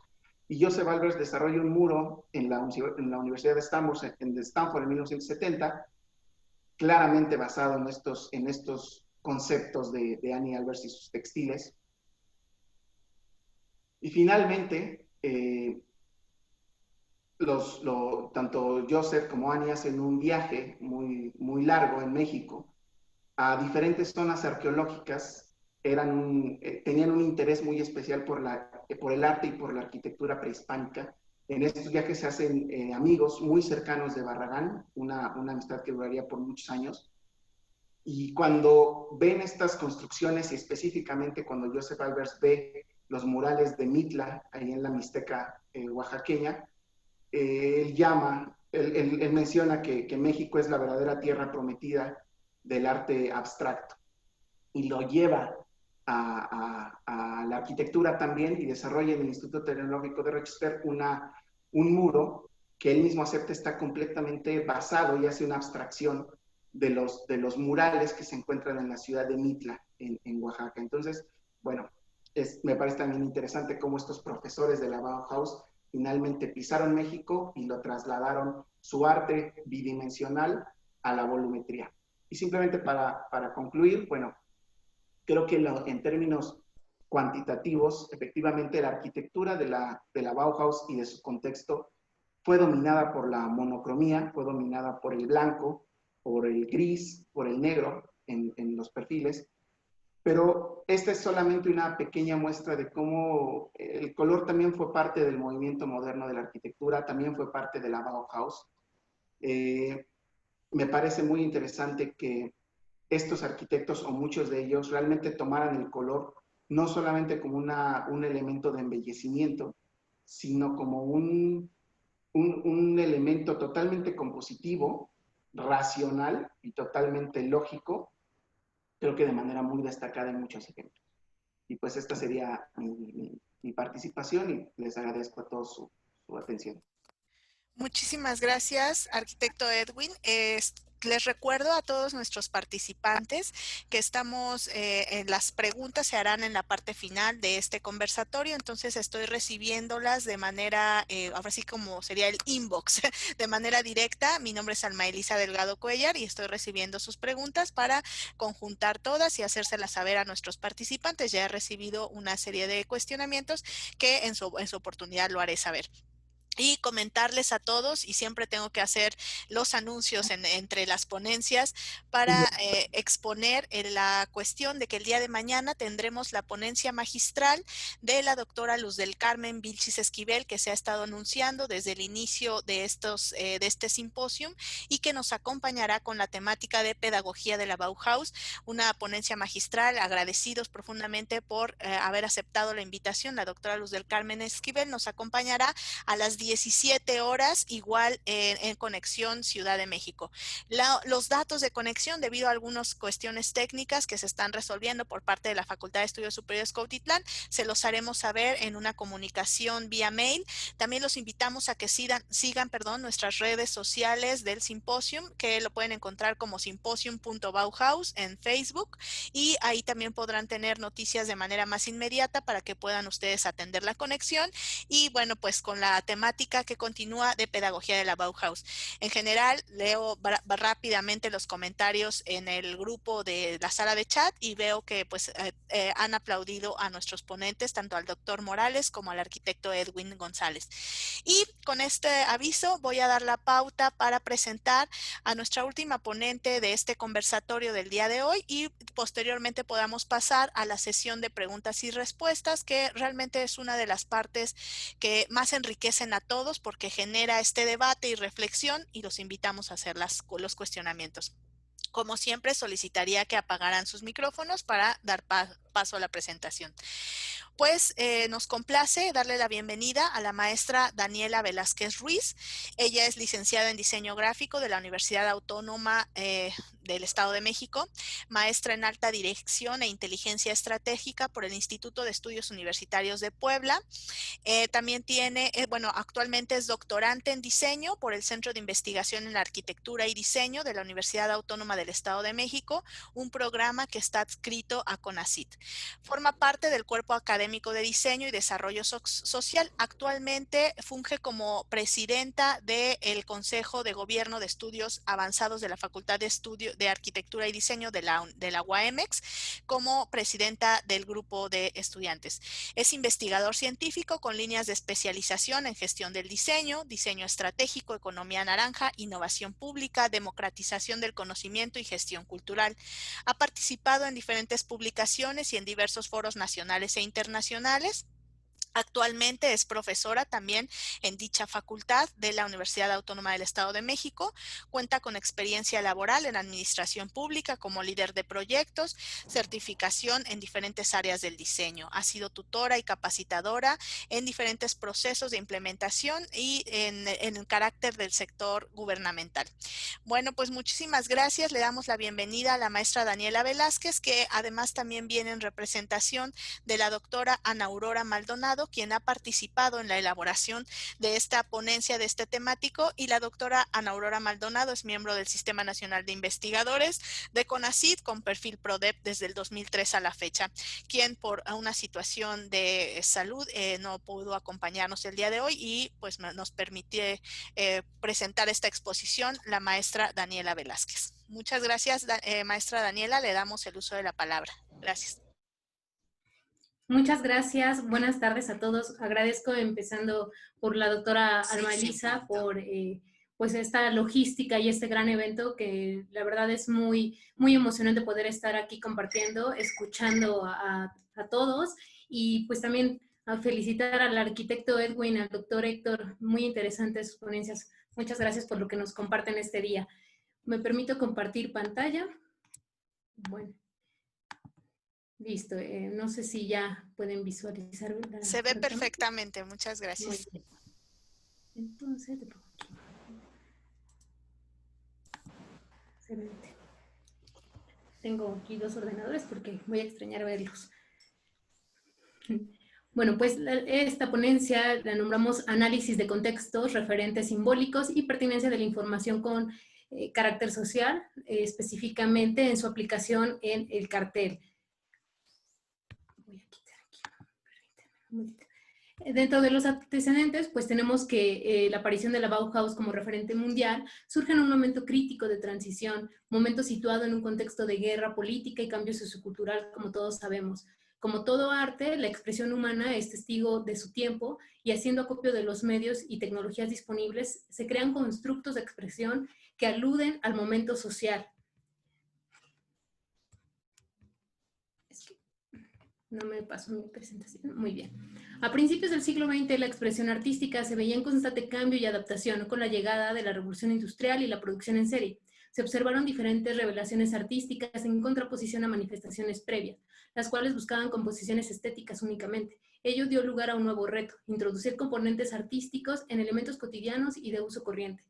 Y Joseph Albers desarrolla un muro en la Universidad de Stanford en 1970, claramente basado en estos conceptos de Annie Albers y sus textiles. Y finalmente, tanto Joseph como Annie hacen un viaje muy largo en México a diferentes zonas arqueológicas. Tenían un interés muy especial por el arte y por la arquitectura prehispánica. En estos viajes se hacen amigos muy cercanos de Barragán, una amistad que duraría por muchos años. Y cuando ven estas construcciones, y específicamente cuando Joseph Albers ve los murales de Mitla, ahí en la Mixteca oaxaqueña, él menciona que México es la verdadera tierra prometida del arte abstracto, y lo lleva a la arquitectura también, y desarrolla en el Instituto Tecnológico de Rochester un muro que él mismo acepta está completamente basado y hace una abstracción de los murales que se encuentran en la ciudad de Mitla, en Oaxaca. Entonces, bueno, me parece también interesante cómo estos profesores de la Bauhaus finalmente pisaron México y lo trasladaron, su arte bidimensional, a la volumetría. Y simplemente para concluir, bueno, creo que en términos cuantitativos, efectivamente la arquitectura de la Bauhaus y de su contexto fue dominada por la monocromía, fue dominada por el blanco, por el gris, por el negro en los perfiles, pero esta es solamente una pequeña muestra de cómo el color también fue parte del movimiento moderno de la arquitectura, también fue parte de la Bauhaus. Me parece muy interesante que estos arquitectos, o muchos de ellos, realmente tomaran el color no solamente como un elemento de embellecimiento, sino como un elemento totalmente compositivo, racional y totalmente lógico, creo que de manera muy destacada en muchos ejemplos. Y pues esta sería mi participación, y les agradezco a todos su atención. Muchísimas gracias, arquitecto Edwin. Les recuerdo a todos nuestros participantes que en las preguntas se harán en la parte final de este conversatorio, entonces estoy recibiéndolas de manera, ahora sí como sería el inbox, de manera directa. Mi nombre es Alma Elisa Delgado Cuellar y estoy recibiendo sus preguntas para conjuntar todas y hacérselas saber a nuestros participantes. Ya he recibido una serie de cuestionamientos que en su oportunidad lo haré saber. Y comentarles a todos, y siempre tengo que hacer los anuncios entre las ponencias para exponer la cuestión de que el día de mañana tendremos la ponencia magistral de la doctora Luz del Carmen Vilchis Esquivel, que se ha estado anunciando desde el inicio de este simposio, y que nos acompañará con la temática de pedagogía de la Bauhaus, una ponencia magistral. Agradecidos profundamente por haber aceptado la invitación. La doctora Luz del Carmen Esquivel nos acompañará a las 17 horas, igual en conexión Ciudad de México. Los datos de conexión, debido a algunas cuestiones técnicas que se están resolviendo por parte de la Facultad de Estudios Superiores Cuautitlán, se los haremos saber en una comunicación vía mail. También los invitamos a que sigan nuestras redes sociales del simposio, que lo pueden encontrar como symposium.bauhaus en Facebook, y ahí también podrán tener noticias de manera más inmediata para que puedan ustedes atender la conexión. Y bueno, pues con la temática temática que continúa de pedagogía de la Bauhaus. En general, leo rápidamente los comentarios en el grupo de la sala de chat y veo que pues han aplaudido a nuestros ponentes, tanto al doctor Morales como al arquitecto Edwin González. Y con este aviso voy a dar la pauta para presentar a nuestra última ponente de este conversatorio del día de hoy y posteriormente podamos pasar a la sesión de preguntas y respuestas, que realmente es una de las partes que más enriquecen a todos porque genera este debate y reflexión y los invitamos a hacer los cuestionamientos. Como siempre, solicitaría que apagaran sus micrófonos para dar paso a la presentación. Pues nos complace darle la bienvenida a la maestra Daniela Velázquez Ruiz. Ella es licenciada en diseño gráfico de la Universidad Autónoma del Estado de México, maestra en alta dirección e inteligencia estratégica por el Instituto de Estudios Universitarios de Puebla. También tiene, actualmente es doctorante en diseño por el Centro de Investigación en la Arquitectura y Diseño de la Universidad Autónoma del Estado de México, un programa que está adscrito a CONACYT. Forma parte del cuerpo académico de diseño y desarrollo social. Actualmente funge como presidenta del Consejo de Gobierno de Estudios Avanzados de la Facultad de Arquitectura y Diseño de la UAMX, como presidenta del grupo de estudiantes. Es investigador científico con líneas de especialización en gestión del diseño, diseño estratégico, economía naranja, innovación pública, democratización del conocimiento y gestión cultural. Ha participado en diferentes publicaciones y en diversos foros nacionales e internacionales. Actualmente es profesora también en dicha facultad de la Universidad Autónoma del Estado de México. Cuenta con experiencia laboral en administración pública como líder de proyectos, certificación en diferentes áreas del diseño. Ha sido tutora y capacitadora en diferentes procesos de implementación y en el carácter del sector gubernamental. Bueno, pues muchísimas gracias. Le damos la bienvenida a la maestra Daniela Velázquez, que además también viene en representación de la doctora Ana Aurora Maldonado, quien ha participado en la elaboración de esta ponencia de este temático, y la doctora Ana Aurora Maldonado es miembro del Sistema Nacional de Investigadores de CONACYT con perfil PRODEP desde el 2003 a la fecha, quien por una situación de salud no pudo acompañarnos el día de hoy y pues nos permite presentar esta exposición la maestra Daniela Velázquez. Muchas gracias, maestra Daniela, le damos el uso de la palabra. Gracias. Muchas gracias, buenas tardes a todos. Agradezco empezando por la doctora Alma Elisa por pues esta logística y este gran evento que la verdad es muy, muy emocionante poder estar aquí compartiendo, escuchando a todos y pues también a felicitar al arquitecto Edwin, al doctor Héctor, muy interesantes sus ponencias. Muchas gracias por lo que nos comparten este día. Me permito compartir pantalla. Bueno. Listo, no sé si ya pueden visualizar. Se ve perfectamente, muchas gracias. Muy bien. Entonces, excelente. Tengo aquí dos ordenadores porque voy a extrañar verlos. Bueno, pues esta ponencia la nombramos Análisis de contextos, referentes simbólicos y pertinencia de la información con carácter social, específicamente en su aplicación en el cartel. Voy a quitar aquí, dentro de los antecedentes, pues tenemos que la aparición de la Bauhaus como referente mundial surge en un momento crítico de transición, momento situado en un contexto de guerra política y cambio sociocultural, como todos sabemos. Como todo arte, la expresión humana es testigo de su tiempo y haciendo acopio de los medios y tecnologías disponibles, se crean constructos de expresión que aluden al momento social. No me pasó mi presentación. Muy bien. A principios del siglo XX, la expresión artística se veía en constante cambio y adaptación con la llegada de la revolución industrial y la producción en serie. Se observaron diferentes revelaciones artísticas en contraposición a manifestaciones previas, las cuales buscaban composiciones estéticas únicamente. Ello dio lugar a un nuevo reto, introducir componentes artísticos en elementos cotidianos y de uso corriente.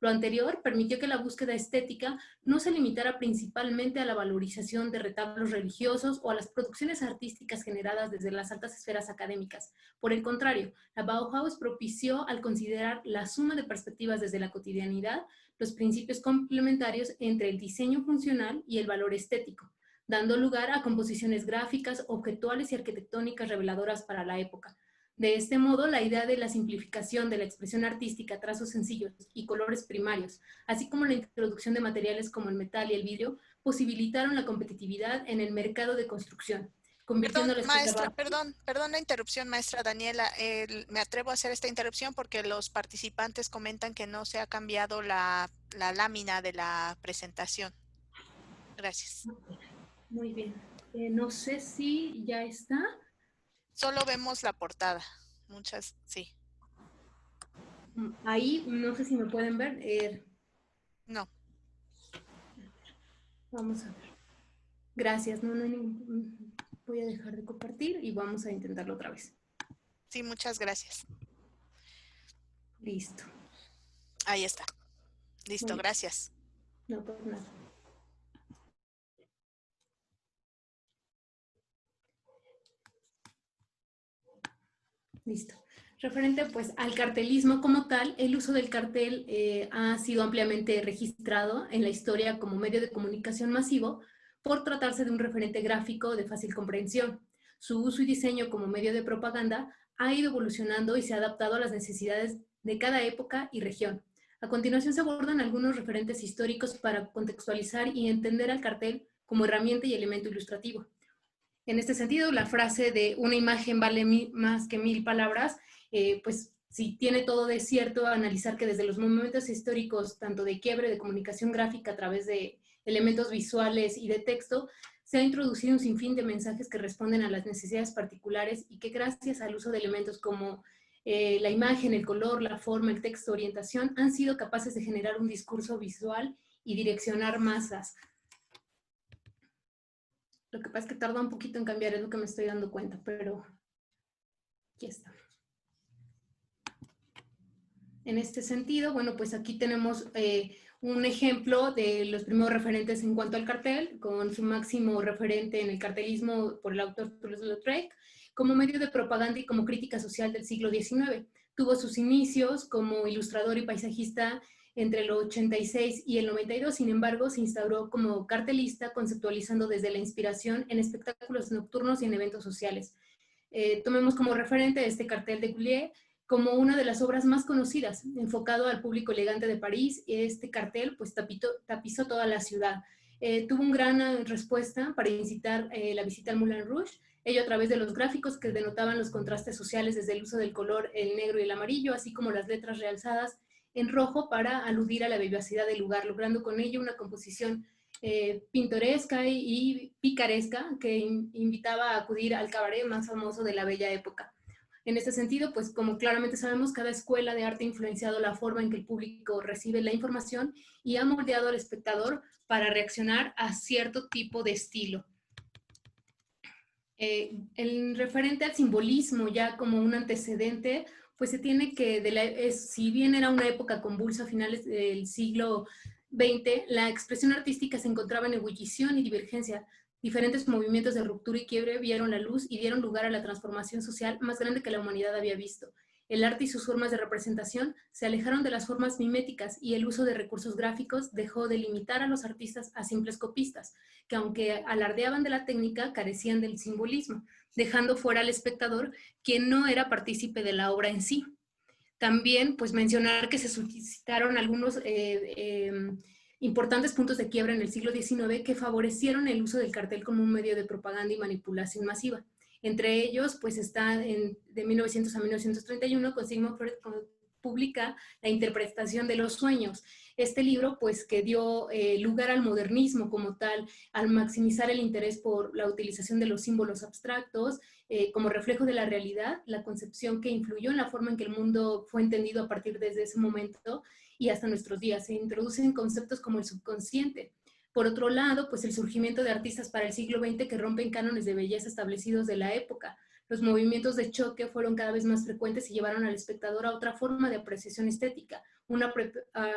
Lo anterior permitió que la búsqueda estética no se limitara principalmente a la valorización de retablos religiosos o a las producciones artísticas generadas desde las altas esferas académicas. Por el contrario, la Bauhaus propició al considerar la suma de perspectivas desde la cotidianidad los principios complementarios entre el diseño funcional y el valor estético, dando lugar a composiciones gráficas, objetuales y arquitectónicas reveladoras para la época. De este modo, la idea de la simplificación de la expresión artística, trazos sencillos y colores primarios, así como la introducción de materiales como el metal y el vidrio, posibilitaron la competitividad en el mercado de construcción, Perdón, convirtiendo la maestra, estética... perdón la interrupción, maestra Daniela. Me atrevo a hacer esta interrupción porque los participantes comentan que no se ha cambiado la lámina de la presentación. Gracias. Muy bien. No sé si ya está. Solo vemos la portada. Sí. Ahí, no sé si me pueden ver. No. Vamos a ver. Gracias. No hay ningún... Voy a dejar de compartir y vamos a intentarlo otra vez. Sí, muchas gracias. Listo. Ahí está. Listo, gracias. No, pues nada. Listo. Referente pues al cartelismo como tal, el uso del cartel ha sido ampliamente registrado en la historia como medio de comunicación masivo por tratarse de un referente gráfico de fácil comprensión. Su uso y diseño como medio de propaganda ha ido evolucionando y se ha adaptado a las necesidades de cada época y región. A continuación se abordan algunos referentes históricos para contextualizar y entender al cartel como herramienta y elemento ilustrativo. En este sentido, la frase de una imagen vale más que 1000 palabras, pues si tiene todo de cierto, analizar que desde los momentos históricos, tanto de quiebre de comunicación gráfica a través de elementos visuales y de texto, se ha introducido un sinfín de mensajes que responden a las necesidades particulares y que gracias al uso de elementos como la imagen, el color, la forma, el texto, orientación, han sido capaces de generar un discurso visual y direccionar masas. Lo que pasa es que tarda un poquito en cambiar, es lo que me estoy dando cuenta, pero aquí está. En este sentido, bueno, pues aquí tenemos un ejemplo de los primeros referentes en cuanto al cartel, con su máximo referente en el cartelismo por el autor Toulouse-Lautrec, como medio de propaganda y como crítica social del siglo XIX. Tuvo sus inicios como ilustrador y paisajista entre el 86 y el 92, sin embargo, se instauró como cartelista, conceptualizando desde la inspiración en espectáculos nocturnos y en eventos sociales. Tomemos como referente este cartel de Goulier como una de las obras más conocidas, enfocado al público elegante de París. Este cartel pues tapizó toda la ciudad. Tuvo una gran respuesta para incitar la visita al Moulin Rouge, ello a través de los gráficos que denotaban los contrastes sociales desde el uso del color, el negro y el amarillo, así como las letras realzadas en rojo para aludir a la vivacidad del lugar, logrando con ello una composición pintoresca y picaresca que invitaba a acudir al cabaret más famoso de la bella época. En este sentido, pues como claramente sabemos, cada escuela de arte ha influenciado la forma en que el público recibe la información y ha moldeado al espectador para reaccionar a cierto tipo de estilo. El referente al simbolismo ya como un antecedente, pues se tiene que, si bien era una época convulsa a finales del siglo XX, la expresión artística se encontraba en ebullición y divergencia. Diferentes movimientos de ruptura y quiebre vieron la luz y dieron lugar a la transformación social más grande que la humanidad había visto. El arte y sus formas de representación se alejaron de las formas miméticas y el uso de recursos gráficos dejó de limitar a los artistas a simples copistas, que aunque alardeaban de la técnica, carecían del simbolismo, dejando fuera al espectador quien no era partícipe de la obra en sí. También, pues mencionar que se suscitaron algunos importantes puntos de quiebra en el siglo XIX que favorecieron el uso del cartel como un medio de propaganda y manipulación masiva. Entre ellos, pues está de 1900 a 1931, con Sigmund Freud publica La interpretación de los sueños. Este libro, pues, que dio lugar al modernismo como tal, al maximizar el interés por la utilización de los símbolos abstractos como reflejo de la realidad, la concepción que influyó en la forma en que el mundo fue entendido a partir de ese momento y hasta nuestros días. Se introducen conceptos como el subconsciente. Por otro lado, pues el surgimiento de artistas para el siglo XX que rompen cánones de belleza establecidos de la época. Los movimientos de choque fueron cada vez más frecuentes y llevaron al espectador a otra forma de apreciación estética, una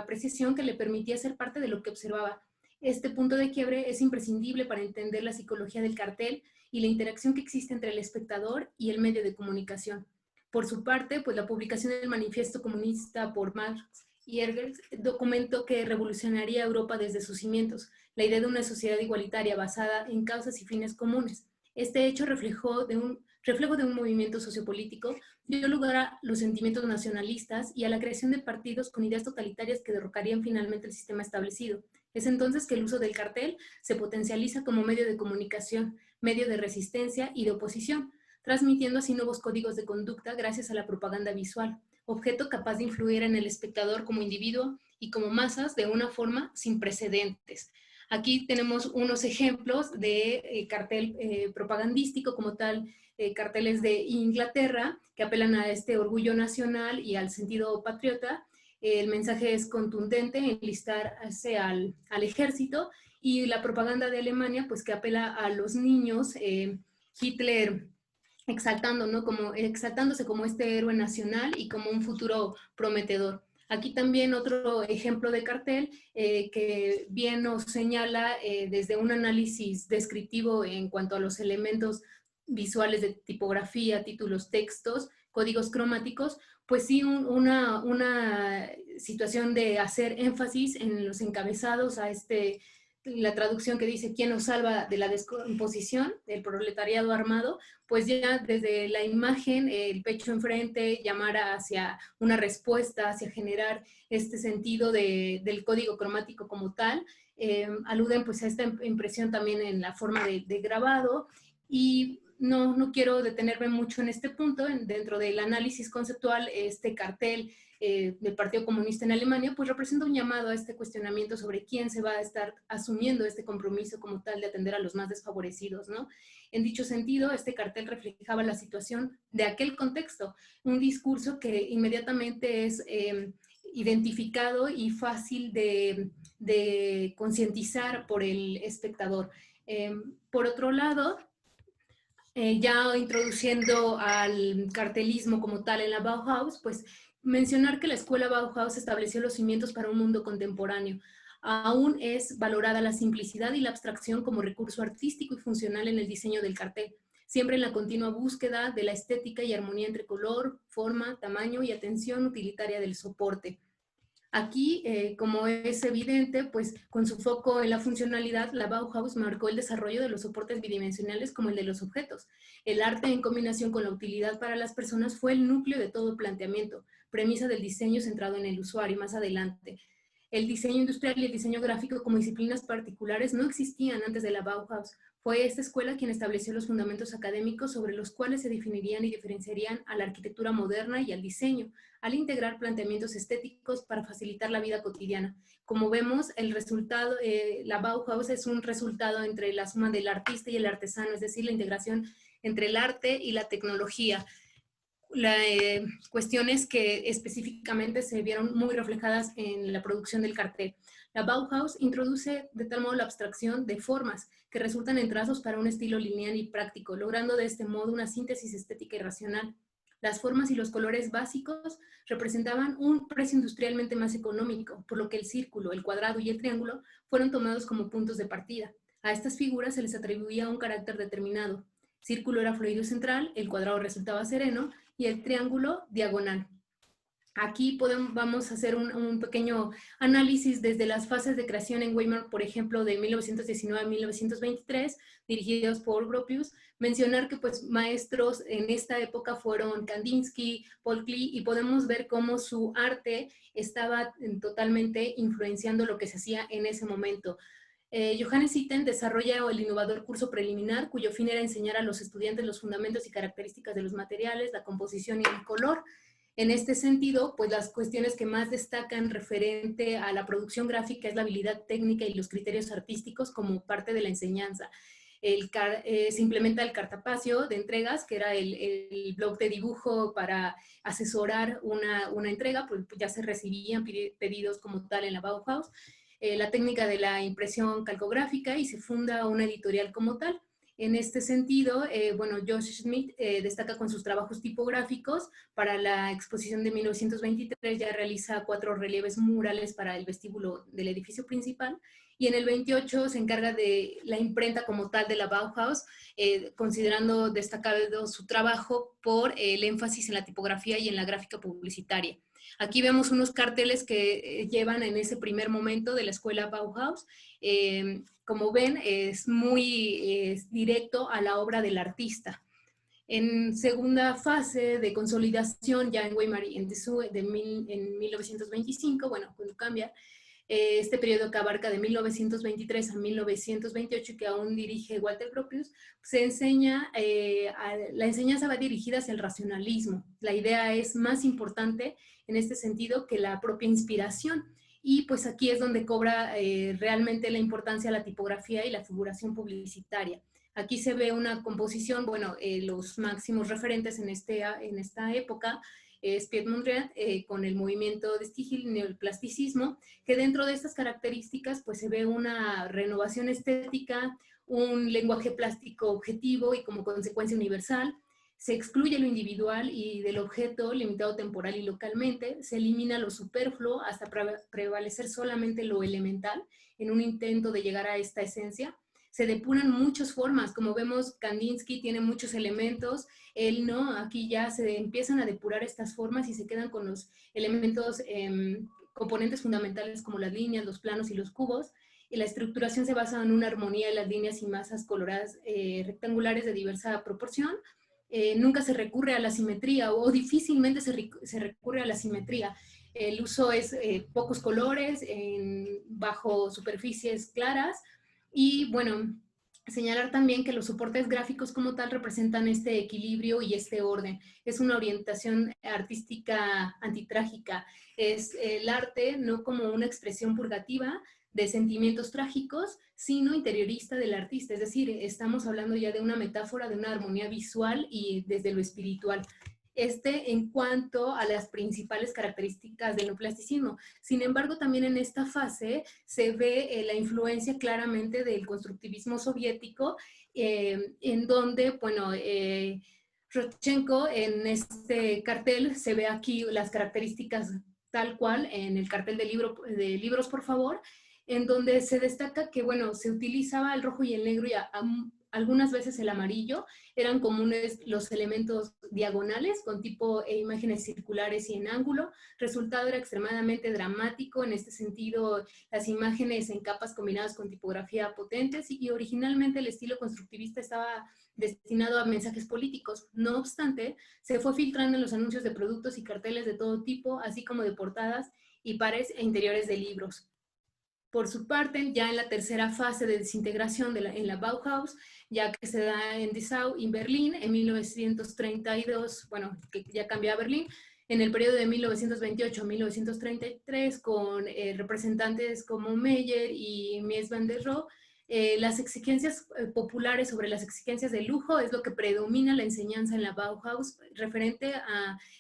apreciación que le permitía ser parte de lo que observaba. Este punto de quiebre es imprescindible para entender la psicología del cartel y la interacción que existe entre el espectador y el medio de comunicación. Por su parte, pues la publicación del Manifiesto Comunista por Marx y Engels, documento que revolucionaría Europa desde sus cimientos, la idea de una sociedad igualitaria basada en causas y fines comunes. Este hecho reflejó reflejo de un movimiento sociopolítico, dio lugar a los sentimientos nacionalistas y a la creación de partidos con ideas totalitarias que derrocarían finalmente el sistema establecido. Es entonces que el uso del cartel se potencializa como medio de comunicación, medio de resistencia y de oposición, transmitiendo así nuevos códigos de conducta gracias a la propaganda visual, objeto capaz de influir en el espectador como individuo y como masas de una forma sin precedentes. Aquí tenemos unos ejemplos de cartel propagandístico como tal, carteles de Inglaterra que apelan a este orgullo nacional y al sentido patriota. El mensaje es contundente, enlistarse al ejército, y la propaganda de Alemania, pues que apela a los niños, Hitler exaltando, ¿no? Exaltándose como este héroe nacional y como un futuro prometedor. Aquí también otro ejemplo de cartel que bien nos señala desde un análisis descriptivo en cuanto a los elementos visuales de tipografía, títulos, textos, códigos cromáticos, pues sí una situación de hacer énfasis en los encabezados a la traducción que dice ¿quién nos salva de la descomposición del proletariado armado? Pues ya desde la imagen, el pecho enfrente, llamar hacia una respuesta, hacia generar este sentido del código cromático como tal, aluden pues a esta impresión también en la forma de grabado. Y no quiero detenerme mucho en este punto. Dentro del análisis conceptual, este cartel del Partido Comunista en Alemania, pues representa un llamado a este cuestionamiento sobre quién se va a estar asumiendo este compromiso como tal de atender a los más desfavorecidos, ¿no? En dicho sentido, este cartel reflejaba la situación de aquel contexto, un discurso que inmediatamente es identificado y fácil de concientizar por el espectador. Por otro lado, ya introduciendo al cartelismo como tal en la Bauhaus, pues mencionar que la escuela Bauhaus estableció los cimientos para un mundo contemporáneo. Aún es valorada la simplicidad y la abstracción como recurso artístico y funcional en el diseño del cartel, siempre en la continua búsqueda de la estética y armonía entre color, forma, tamaño y atención utilitaria del soporte. Aquí, como es evidente, pues con su foco en la funcionalidad, la Bauhaus marcó el desarrollo de los soportes bidimensionales como el de los objetos. El arte en combinación con la utilidad para las personas fue el núcleo de todo planteamiento, premisa del diseño centrado en el usuario más adelante. El diseño industrial y el diseño gráfico como disciplinas particulares no existían antes de la Bauhaus. Fue esta escuela quien estableció los fundamentos académicos sobre los cuales se definirían y diferenciarían a la arquitectura moderna y al diseño, al integrar planteamientos estéticos para facilitar la vida cotidiana. Como vemos, el resultado, la Bauhaus es un resultado entre la suma del artista y el artesano, es decir, la integración entre el arte y la tecnología. Cuestiones que específicamente se vieron muy reflejadas en la producción del cartel. La Bauhaus introduce de tal modo la abstracción de formas que resultan en trazos para un estilo lineal y práctico, logrando de este modo una síntesis estética y racional. Las formas y los colores básicos representaban un precio industrialmente más económico, por lo que el círculo, el cuadrado y el triángulo fueron tomados como puntos de partida. A estas figuras se les atribuía un carácter determinado. Círculo era fluido central, el cuadrado resultaba sereno y el triángulo diagonal. Aquí vamos a hacer un pequeño análisis desde las fases de creación en Weimar, por ejemplo, de 1919 a 1923, dirigidos por Gropius. Mencionar que pues maestros en esta época fueron Kandinsky, Paul Klee, y podemos ver cómo su arte estaba totalmente influenciando lo que se hacía en ese momento. Johannes Itten desarrolla el innovador curso preliminar, cuyo fin era enseñar a los estudiantes los fundamentos y características de los materiales, la composición y el color. En este sentido, pues las cuestiones que más destacan referente a la producción gráfica es la habilidad técnica y los criterios artísticos como parte de la enseñanza. Se implementa el cartapacio de entregas, que era el blog de dibujo para asesorar una entrega, pues ya se recibían pedidos como tal en la Bauhaus. La técnica de la impresión calcográfica y se funda una editorial como tal. En este sentido, bueno, Josh Schmidt destaca con sus trabajos tipográficos. Para la exposición de 1923 ya realiza 4 relieves murales para el vestíbulo del edificio principal, y en el 28 se encarga de la imprenta como tal de la Bauhaus, considerando destacado su trabajo por el énfasis en la tipografía y en la gráfica publicitaria. Aquí vemos unos carteles que llevan en ese primer momento de la escuela Bauhaus. Como ven, es muy directo a la obra del artista. En segunda fase de consolidación, ya en Weimar y en Dessau, en 1925, bueno, cuando cambia, este periodo que abarca de 1923 a 1928, que aún dirige Walter Gropius, se enseña, la enseñanza va dirigida hacia el racionalismo. La idea es más importante en este sentido que la propia inspiración. Y pues aquí es donde cobra realmente la importancia la tipografía y la figuración publicitaria. Aquí se ve una composición, bueno, los máximos referentes en esta época es Piet Mondrian con el movimiento de Stigl, el neoplasticismo, que dentro de estas características pues se ve una renovación estética, un lenguaje plástico objetivo y como consecuencia universal. Se excluye lo individual y del objeto limitado temporal y localmente, se elimina lo superfluo hasta prevalecer solamente lo elemental en un intento de llegar a esta esencia. Se depuran muchas formas, como vemos Kandinsky tiene muchos elementos, él no, aquí ya se empiezan a depurar estas formas y se quedan con los elementos, componentes fundamentales como las líneas, los planos y los cubos, y la estructuración se basa en una armonía de las líneas y masas coloradas rectangulares de diversa proporción. Nunca se recurre a la simetría o difícilmente se recurre a la simetría. El uso es pocos colores, bajo superficies claras, y bueno, señalar también que los soportes gráficos como tal representan este equilibrio y este orden. Es una orientación artística antitrágica. Es el arte no como una expresión purgativa de sentimientos trágicos, sino interiorista del artista. Es decir, estamos hablando ya de una metáfora, de una armonía visual y desde lo espiritual. En cuanto a las principales características del neoplasticismo. Sin embargo, también en esta fase se ve la influencia claramente del constructivismo soviético, en donde, bueno, Rodchenko en este cartel, se ve aquí las características tal cual en el cartel de libros, por favor, en donde se destaca que, bueno, se utilizaba el rojo y el negro y algunas veces el amarillo. Eran comunes los elementos diagonales con tipo e imágenes circulares y en ángulo. Resultado era extremadamente dramático. En este sentido, las imágenes en capas combinadas con tipografía potentes y originalmente el estilo constructivista estaba destinado a mensajes políticos. No obstante, se fue filtrando en los anuncios de productos y carteles de todo tipo, así como de portadas y pares e interiores de libros. Por su parte, ya en la tercera fase de desintegración en la Bauhaus, ya que se da en Dessau y Berlín en 1932, bueno, que ya cambió a Berlín, en el periodo de 1928 a 1933, con representantes como Meyer y Mies van der Rohe, las exigencias populares sobre las exigencias de lujo es lo que predomina la enseñanza en la Bauhaus, referente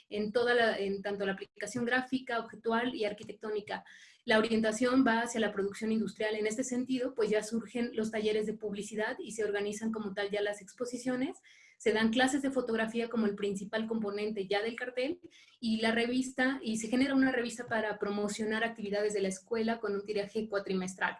en tanto la aplicación gráfica, objetual y arquitectónica. La orientación va hacia la producción industrial. En este sentido, pues ya surgen los talleres de publicidad y se organizan como tal ya las exposiciones. Se dan clases de fotografía como el principal componente ya del cartel y la revista, y se genera una revista para promocionar actividades de la escuela con un tiraje cuatrimestral.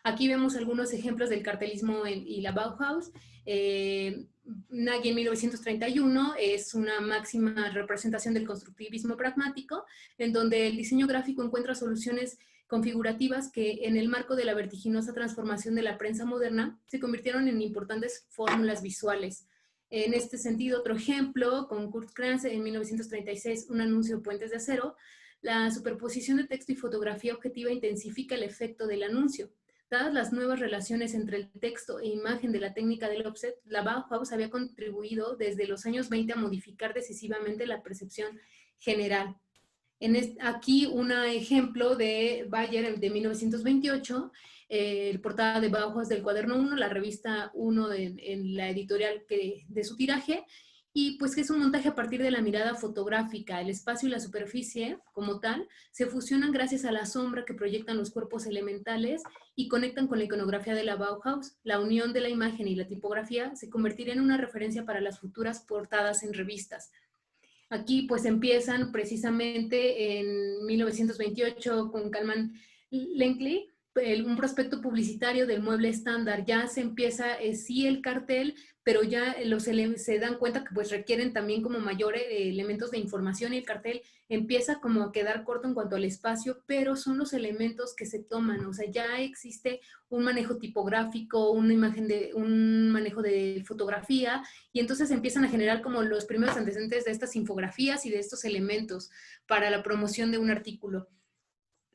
Aquí vemos algunos ejemplos del cartelismo y la Bauhaus. Nagy en 1931 es una máxima representación del constructivismo pragmático, en donde el diseño gráfico encuentra soluciones configurativas que en el marco de la vertiginosa transformación de la prensa moderna se convirtieron en importantes fórmulas visuales. En este sentido, otro ejemplo, con Kurt Kranz en 1936, un anuncio de puentes de acero, la superposición de texto y fotografía objetiva intensifica el efecto del anuncio. Dadas las nuevas relaciones entre el texto e imagen de la técnica del offset, la Bauhaus había contribuido desde los años 20 a modificar decisivamente la percepción general. Aquí un ejemplo de Bayer de 1928, portada de Bauhaus del cuaderno 1, la revista 1 en la editorial de su tiraje, y pues que es un montaje a partir de la mirada fotográfica. El espacio y la superficie como tal se fusionan gracias a la sombra que proyectan los cuerpos elementales y conectan con la iconografía de la Bauhaus. La unión de la imagen y la tipografía se convertirá en una referencia para las futuras portadas en revistas. Aquí pues empiezan precisamente en 1928 con Kalman Lenkley, un prospecto publicitario del mueble estándar. Ya se empieza, sí, el cartel, pero ya se dan cuenta que pues requieren también como mayores elementos de información, y el cartel empieza como a quedar corto en cuanto al espacio, pero son los elementos que se toman. O sea, ya existe un manejo tipográfico, un manejo de fotografía, y entonces empiezan a generar como los primeros antecedentes de estas infografías y de estos elementos para la promoción de un artículo.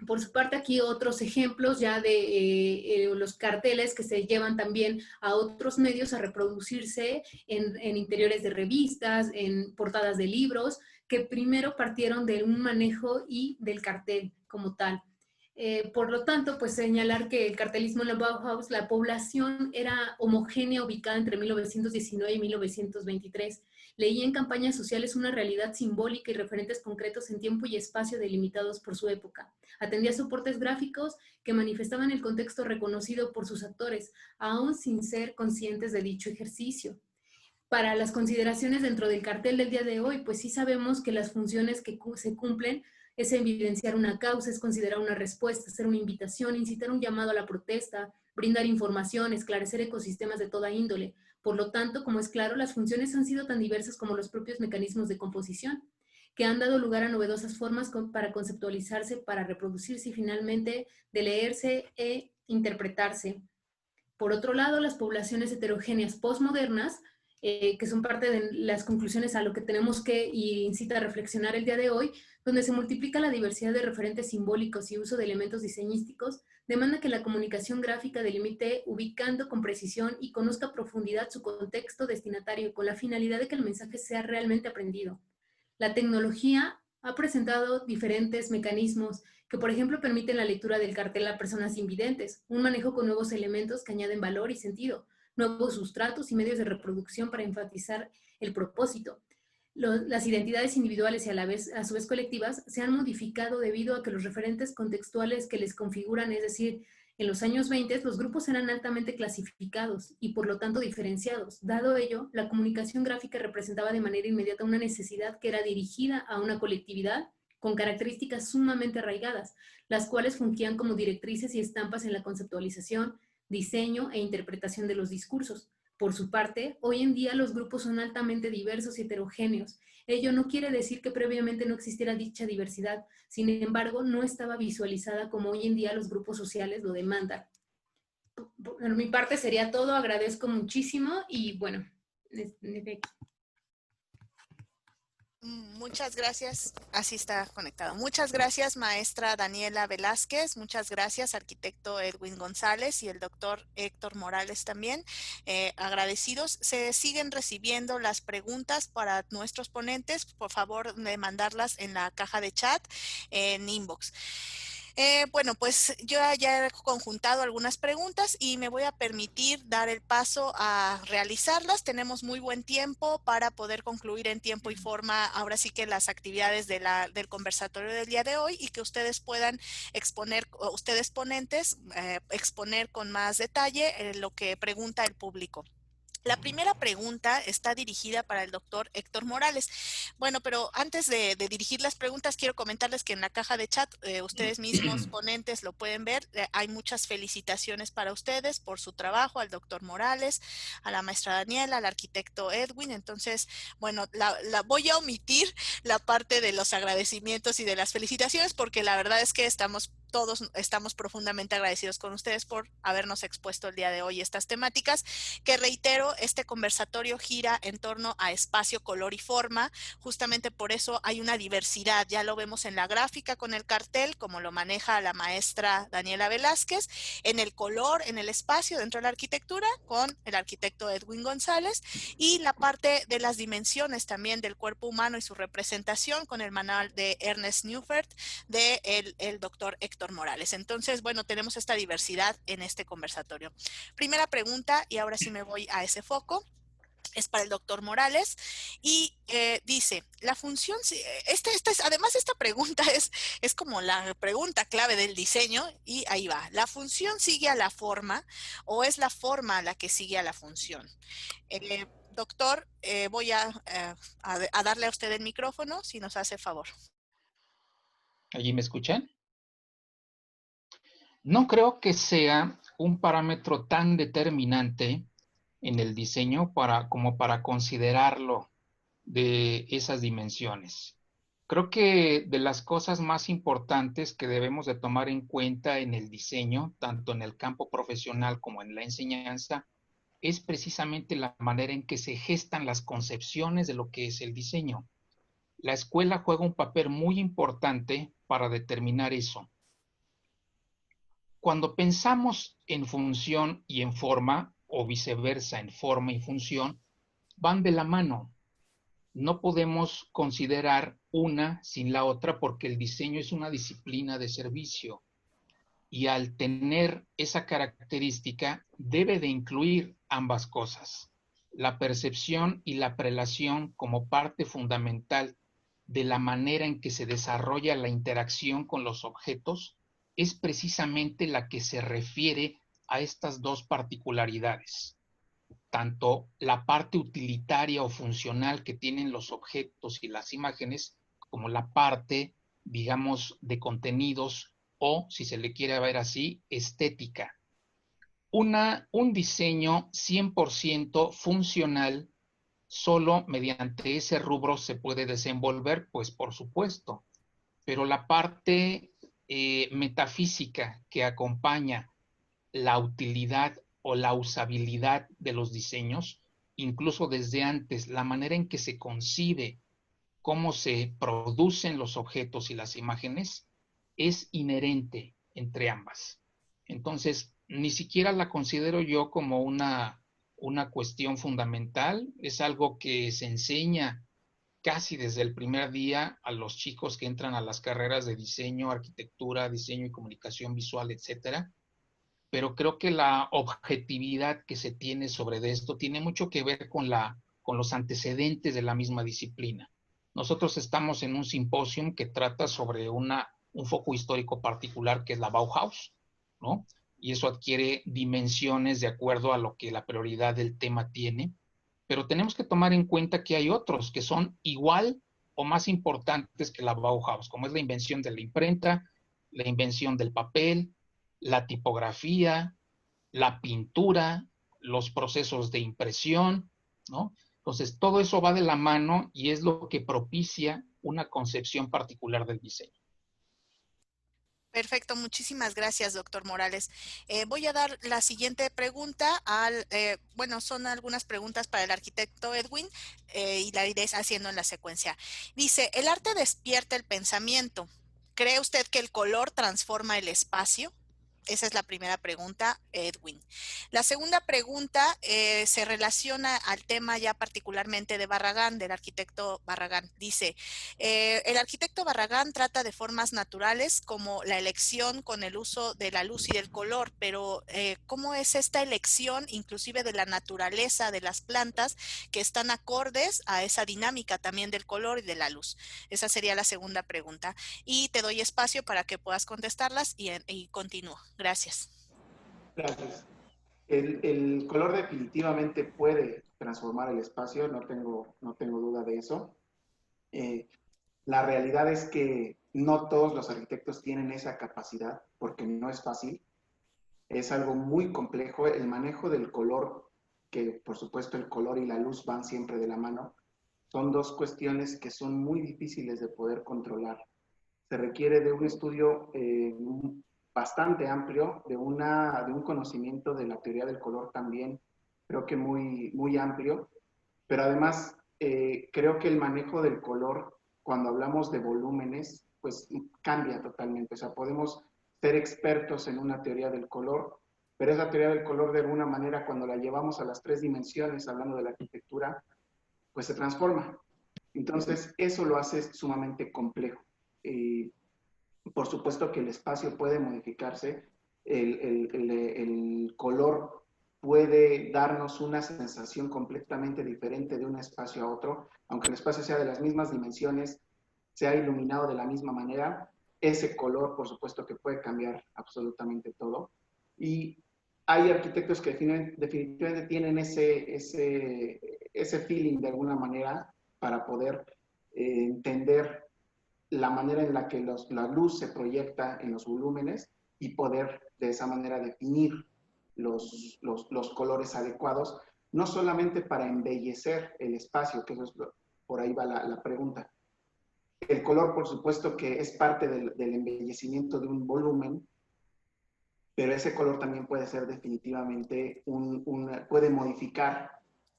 Por su parte, aquí otros ejemplos ya de los carteles que se llevan también a otros medios a reproducirse en interiores de revistas, en portadas de libros, que primero partieron de un manejo y del cartel como tal. Por lo tanto, pues señalar que el cartelismo en la Bauhaus, la población era homogénea, ubicada entre 1919 y 1923. Leía en campañas sociales una realidad simbólica y referentes concretos en tiempo y espacio delimitados por su época. Atendía soportes gráficos que manifestaban el contexto reconocido por sus actores, aún sin ser conscientes de dicho ejercicio. Para las consideraciones dentro del cartel del día de hoy, pues sí sabemos que las funciones que se cumplen es evidenciar una causa, es considerar una respuesta, hacer una invitación, incitar un llamado a la protesta, brindar información, esclarecer ecosistemas de toda índole. Por lo tanto, como es claro, las funciones han sido tan diversas como los propios mecanismos de composición, que han dado lugar a novedosas formas para conceptualizarse, para reproducirse y finalmente de leerse e interpretarse. Por otro lado, las poblaciones heterogéneas postmodernas, que son parte de las conclusiones a lo que tenemos que y incita a reflexionar el día de hoy, donde se multiplica la diversidad de referentes simbólicos y uso de elementos diseñísticos, demanda que la comunicación gráfica delimite ubicando con precisión y conozca a profundidad su contexto destinatario, con la finalidad de que el mensaje sea realmente aprendido. La tecnología ha presentado diferentes mecanismos que, por ejemplo, permiten la lectura del cartel a personas invidentes, un manejo con nuevos elementos que añaden valor y sentido, nuevos sustratos y medios de reproducción para enfatizar el propósito. Las identidades individuales y a su vez colectivas se han modificado debido a que los referentes contextuales que les configuran, es decir, en los años 20 los grupos eran altamente clasificados y por lo tanto diferenciados. Dado ello, la comunicación gráfica representaba de manera inmediata una necesidad que era dirigida a una colectividad con características sumamente arraigadas, las cuales fungían como directrices y estampas en la conceptualización, diseño e interpretación de los discursos. Por su parte, hoy en día los grupos son altamente diversos y heterogéneos. Ello no quiere decir que previamente no existiera dicha diversidad, sin embargo, no estaba visualizada como hoy en día los grupos sociales lo demandan. Por mi parte sería todo, agradezco muchísimo y bueno, muchas gracias, así está conectado. Muchas gracias, maestra Daniela Velázquez, muchas gracias, arquitecto Edwin González y el doctor Héctor Morales también. Agradecidos. Se siguen recibiendo las preguntas para nuestros ponentes, por favor de mandarlas en la caja de chat en inbox. Bueno, pues yo ya he conjuntado algunas preguntas y me voy a permitir dar el paso a realizarlas. Tenemos muy buen tiempo para poder concluir en tiempo y forma ahora sí que las actividades del conversatorio del día de hoy y que ustedes puedan exponer, ustedes ponentes, exponer con más detalle lo que pregunta el público. La primera pregunta está dirigida para el doctor Héctor Morales. Bueno, pero antes de dirigir las preguntas, quiero comentarles que en la caja de chat, ustedes mismos, ponentes, lo pueden ver. Hay muchas felicitaciones para ustedes por su trabajo, al doctor Morales, a la maestra Daniela, al arquitecto Edwin. Entonces, bueno, voy a omitir la parte de los agradecimientos y de las felicitaciones porque la verdad es que todos estamos profundamente agradecidos con ustedes por habernos expuesto el día de hoy estas temáticas, que reitero, este conversatorio gira en torno a espacio, color y forma. Justamente por eso hay una diversidad, ya lo vemos en la gráfica con el cartel, como lo maneja la maestra Daniela Velázquez, en el color, en el espacio dentro de la arquitectura, con el arquitecto Edwin González, y la parte de las dimensiones también del cuerpo humano y su representación con el manual de Ernest Neufert de el doctor Héctor Morales. Entonces, bueno, tenemos esta diversidad en este conversatorio. Primera pregunta, y ahora sí me voy a ese foco, es para el doctor Morales y dice, la función, además esta pregunta es como la pregunta clave del diseño y ahí va, ¿la función sigue a la forma o es la forma la que sigue a la función? Doctor, voy a darle a usted el micrófono si nos hace favor. ¿Allí me escuchan? No creo que sea un parámetro tan determinante en el diseño como para considerarlo de esas dimensiones. Creo que de las cosas más importantes que debemos de tomar en cuenta en el diseño, tanto en el campo profesional como en la enseñanza, es precisamente la manera en que se gestan las concepciones de lo que es el diseño. La escuela juega un papel muy importante para determinar eso. Cuando pensamos en función y en forma, o viceversa, en forma y función, van de la mano. No podemos considerar una sin la otra porque el diseño es una disciplina de servicio y al tener esa característica debe de incluir ambas cosas, la percepción y la prelación como parte fundamental de la manera en que se desarrolla la interacción con los objetos es precisamente la que se refiere a estas dos particularidades, tanto la parte utilitaria o funcional que tienen los objetos y las imágenes, como la parte, digamos, de contenidos o, si se le quiere ver así, estética. Un diseño 100% funcional, solo mediante ese rubro se puede desenvolver, pues por supuesto, pero la parte metafísica que acompaña la utilidad o la usabilidad de los diseños, incluso desde antes, la manera en que se concibe, cómo se producen los objetos y las imágenes, es inherente entre ambas. Entonces, ni siquiera la considero yo como una cuestión fundamental, es algo que se enseña casi desde el primer día a los chicos que entran a las carreras de diseño, arquitectura, diseño y comunicación visual, etcétera. Pero creo que la objetividad que se tiene sobre esto tiene mucho que ver con los antecedentes de la misma disciplina. Nosotros estamos en un simposio que trata sobre un foco histórico particular que es la Bauhaus, ¿no? Y eso adquiere dimensiones de acuerdo a lo que la prioridad del tema tiene, pero tenemos que tomar en cuenta que hay otros que son igual o más importantes que la Bauhaus, como es la invención de la imprenta, la invención del papel, la tipografía, la pintura, los procesos de impresión, ¿no? Entonces, todo eso va de la mano y es lo que propicia una concepción particular del diseño. Perfecto, muchísimas gracias, doctor Morales. Voy a dar la siguiente pregunta bueno, son algunas preguntas para el arquitecto Edwin y la iré haciendo en la secuencia. Dice, ¿el arte despierta el pensamiento? ¿Cree usted que el color transforma el espacio? Esa es la primera pregunta, Edwin. La segunda pregunta se relaciona al tema ya particularmente de Barragán, del arquitecto Barragán. Dice, el arquitecto Barragán trata de formas naturales como la elección con el uso de la luz y del color, pero ¿cómo es esta elección inclusive de la naturaleza de las plantas que están acordes a esa dinámica también del color y de la luz? Esa sería la segunda pregunta. Y te doy espacio para que puedas contestarlas y continúo. Gracias. Gracias. El color definitivamente puede transformar el espacio, no tengo duda de eso. La realidad es que no todos los arquitectos tienen esa capacidad, porque no es fácil. Es algo muy complejo. El manejo del color, que por supuesto el color y la luz van siempre de la mano, son dos cuestiones que son muy difíciles de poder controlar. Se requiere de un estudio bastante amplio, de un conocimiento de la teoría del color también, creo que muy amplio, pero además creo que el manejo del color, cuando hablamos de volúmenes, pues cambia totalmente. O sea, podemos ser expertos en una teoría del color, pero esa teoría del color de alguna manera cuando la llevamos a las 3 dimensiones, hablando de la arquitectura, pues se transforma. Entonces, eso lo hace sumamente complejo. Por supuesto que el espacio puede modificarse, el color puede darnos una sensación completamente diferente de un espacio a otro, aunque el espacio sea de las mismas dimensiones, sea iluminado de la misma manera, ese color por supuesto que puede cambiar absolutamente todo. Y hay arquitectos que definitivamente tienen ese feeling de alguna manera para poder entender la manera en la que la luz se proyecta en los volúmenes y poder de esa manera definir los colores adecuados, no solamente para embellecer el espacio, que eso es por ahí va la pregunta. El color, por supuesto, que es parte del embellecimiento de un volumen, pero ese color también puede ser definitivamente puede modificar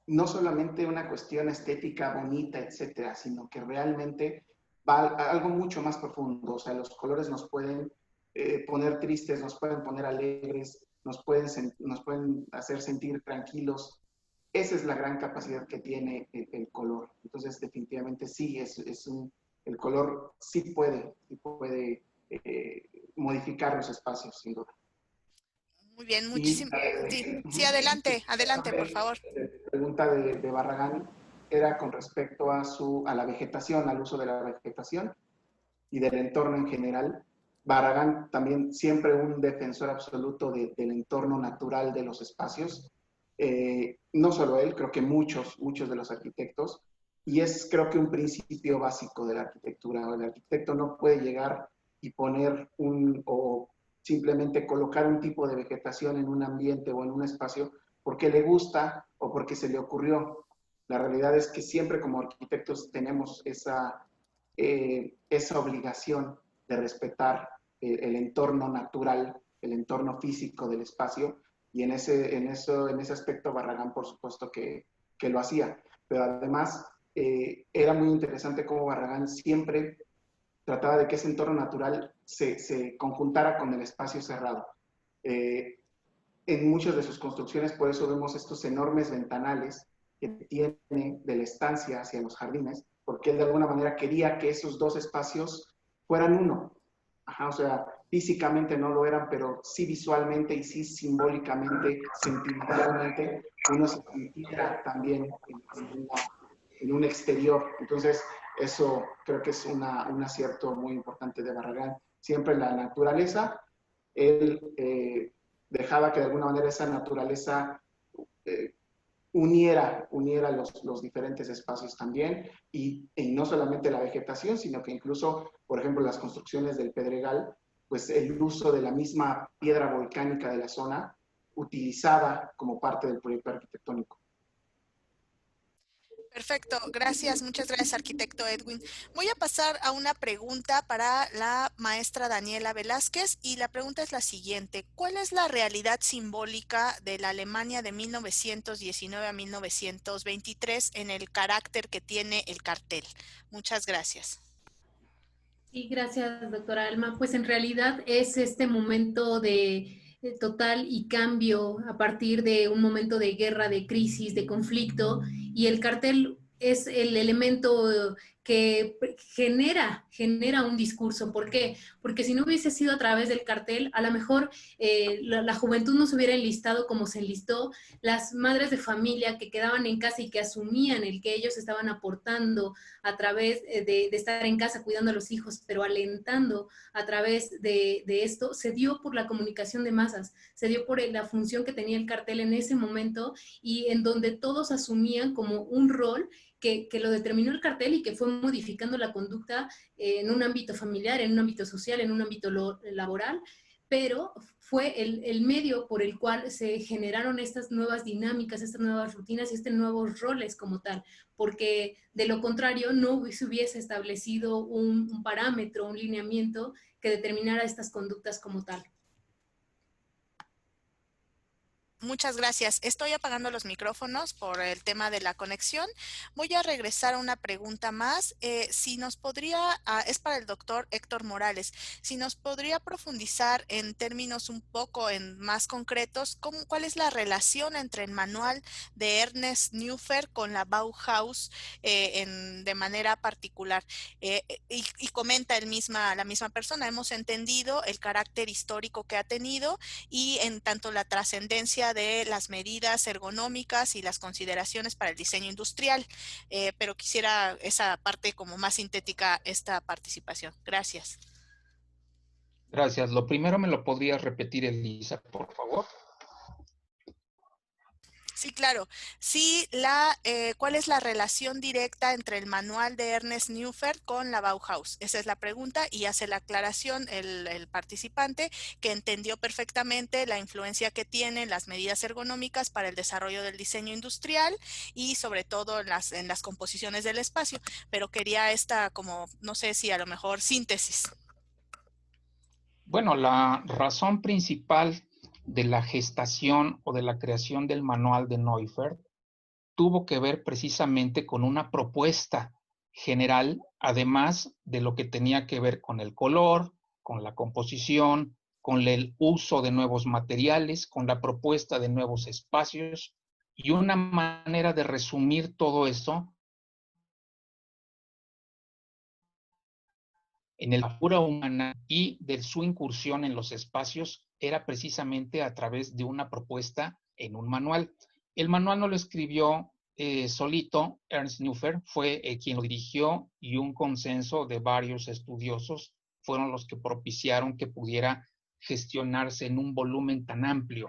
no solamente una cuestión estética bonita, etcétera, sino que realmente va a algo mucho más profundo. O sea, los colores nos pueden poner tristes, nos pueden poner alegres, nos pueden hacer sentir tranquilos. Esa es la gran capacidad que tiene el color. Entonces, definitivamente sí, el color sí puede modificar los espacios, sin duda. Muy bien, Y muchísimo. Sí, adelante, por favor. La pregunta de Barragán era con respecto a la vegetación, al uso de la vegetación y del entorno en general. Barragán también siempre un defensor absoluto del entorno natural de los espacios. No solo él, creo que muchos de los arquitectos, y es creo que un principio básico de la arquitectura. El arquitecto no puede llegar y poner o simplemente colocar un tipo de vegetación en un ambiente o en un espacio porque le gusta o porque se le ocurrió. La realidad es que siempre como arquitectos tenemos esa obligación de respetar el entorno natural, el entorno físico del espacio, y en ese aspecto Barragán por supuesto que lo hacía. Pero además era muy interesante cómo Barragán siempre trataba de que ese entorno natural se conjuntara con el espacio cerrado. En muchas de sus construcciones, por eso vemos estos enormes ventanales que tiene de la estancia hacia los jardines, porque él de alguna manera quería que esos dos espacios fueran uno. Ajá, o sea, físicamente no lo eran, pero sí visualmente y sí simbólicamente, sentimentalmente, uno se sintiera también en un exterior. Entonces, eso creo que es un acierto muy importante de Barragán. Siempre la naturaleza, él dejaba que de alguna manera esa naturaleza uniera los diferentes espacios también, y no solamente la vegetación, sino que incluso, por ejemplo, las construcciones del Pedregal, pues el uso de la misma piedra volcánica de la zona utilizada como parte del proyecto arquitectónico. Perfecto, gracias, muchas gracias, arquitecto Edwin. Voy a pasar a una pregunta para la maestra Daniela Velázquez, y la pregunta es la siguiente: ¿cuál es la realidad simbólica de la Alemania de 1919 a 1923 en el carácter que tiene el cartel? Muchas gracias. Sí, gracias, doctora Alma. Pues en realidad es este momento de total y cambio a partir de un momento de guerra, de crisis, de conflicto, y el cartel es el elemento que genera un discurso. ¿Por qué? Porque si no hubiese sido a través del cartel, a lo mejor la juventud no se hubiera enlistado como se enlistó, las madres de familia que quedaban en casa y que asumían el que ellos estaban aportando a través de estar en casa cuidando a los hijos, pero alentando a través de esto, se dio por la comunicación de masas, se dio por la función que tenía el cartel en ese momento, y en donde todos asumían como un rol que lo determinó el cartel y que fue modificando la conducta en un ámbito familiar, en un ámbito social, en un ámbito laboral, pero fue el medio por el cual se generaron estas nuevas dinámicas, estas nuevas rutinas y estos nuevos roles como tal, porque de lo contrario no se hubiese establecido un parámetro, un lineamiento que determinara estas conductas como tal. Muchas gracias. Estoy apagando los micrófonos por el tema de la conexión. Voy a regresar a una pregunta más. Si nos podría, es para el doctor Héctor Morales, si nos podría profundizar en términos un poco más concretos, ¿cuál es la relación entre el manual de Ernest Neuffer con la Bauhaus de manera particular? Y comenta la misma persona: hemos entendido el carácter histórico que ha tenido y en tanto la trascendencia de las medidas ergonómicas y las consideraciones para el diseño industrial, pero quisiera esa parte como más sintética, esta participación. Gracias. Gracias. Lo primero, ¿me lo podrías repetir, Elisa, por favor? Sí, claro. Sí, ¿cuál es la relación directa entre el manual de Ernest Neufeld con la Bauhaus? Esa es la pregunta y hace la aclaración el participante que entendió perfectamente la influencia que tienen las medidas ergonómicas para el desarrollo del diseño industrial y sobre todo en las composiciones del espacio, pero quería esta como, no sé si a lo mejor síntesis. Bueno, la razón principal de la gestación o de la creación del manual de Neufeld tuvo que ver precisamente con una propuesta general, además de lo que tenía que ver con el color, con la composición, con el uso de nuevos materiales, con la propuesta de nuevos espacios y una manera de resumir todo eso en la figura humana y de su incursión en los espacios era precisamente a través de una propuesta en un manual. El manual no lo escribió solito, Ernst Neufeld fue quien lo dirigió y un consenso de varios estudiosos fueron los que propiciaron que pudiera gestionarse en un volumen tan amplio.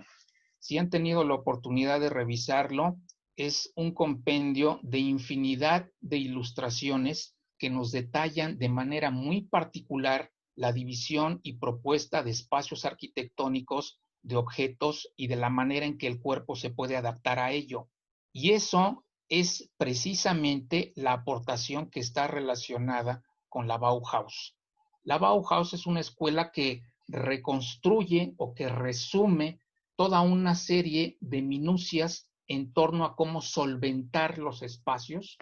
Si han tenido la oportunidad de revisarlo, es un compendio de infinidad de ilustraciones que nos detallan de manera muy particular la división y propuesta de espacios arquitectónicos, de objetos y de la manera en que el cuerpo se puede adaptar a ello. Y eso es precisamente la aportación que está relacionada con la Bauhaus. La Bauhaus es una escuela que reconstruye o que resume toda una serie de minucias en torno a cómo solventar los espacios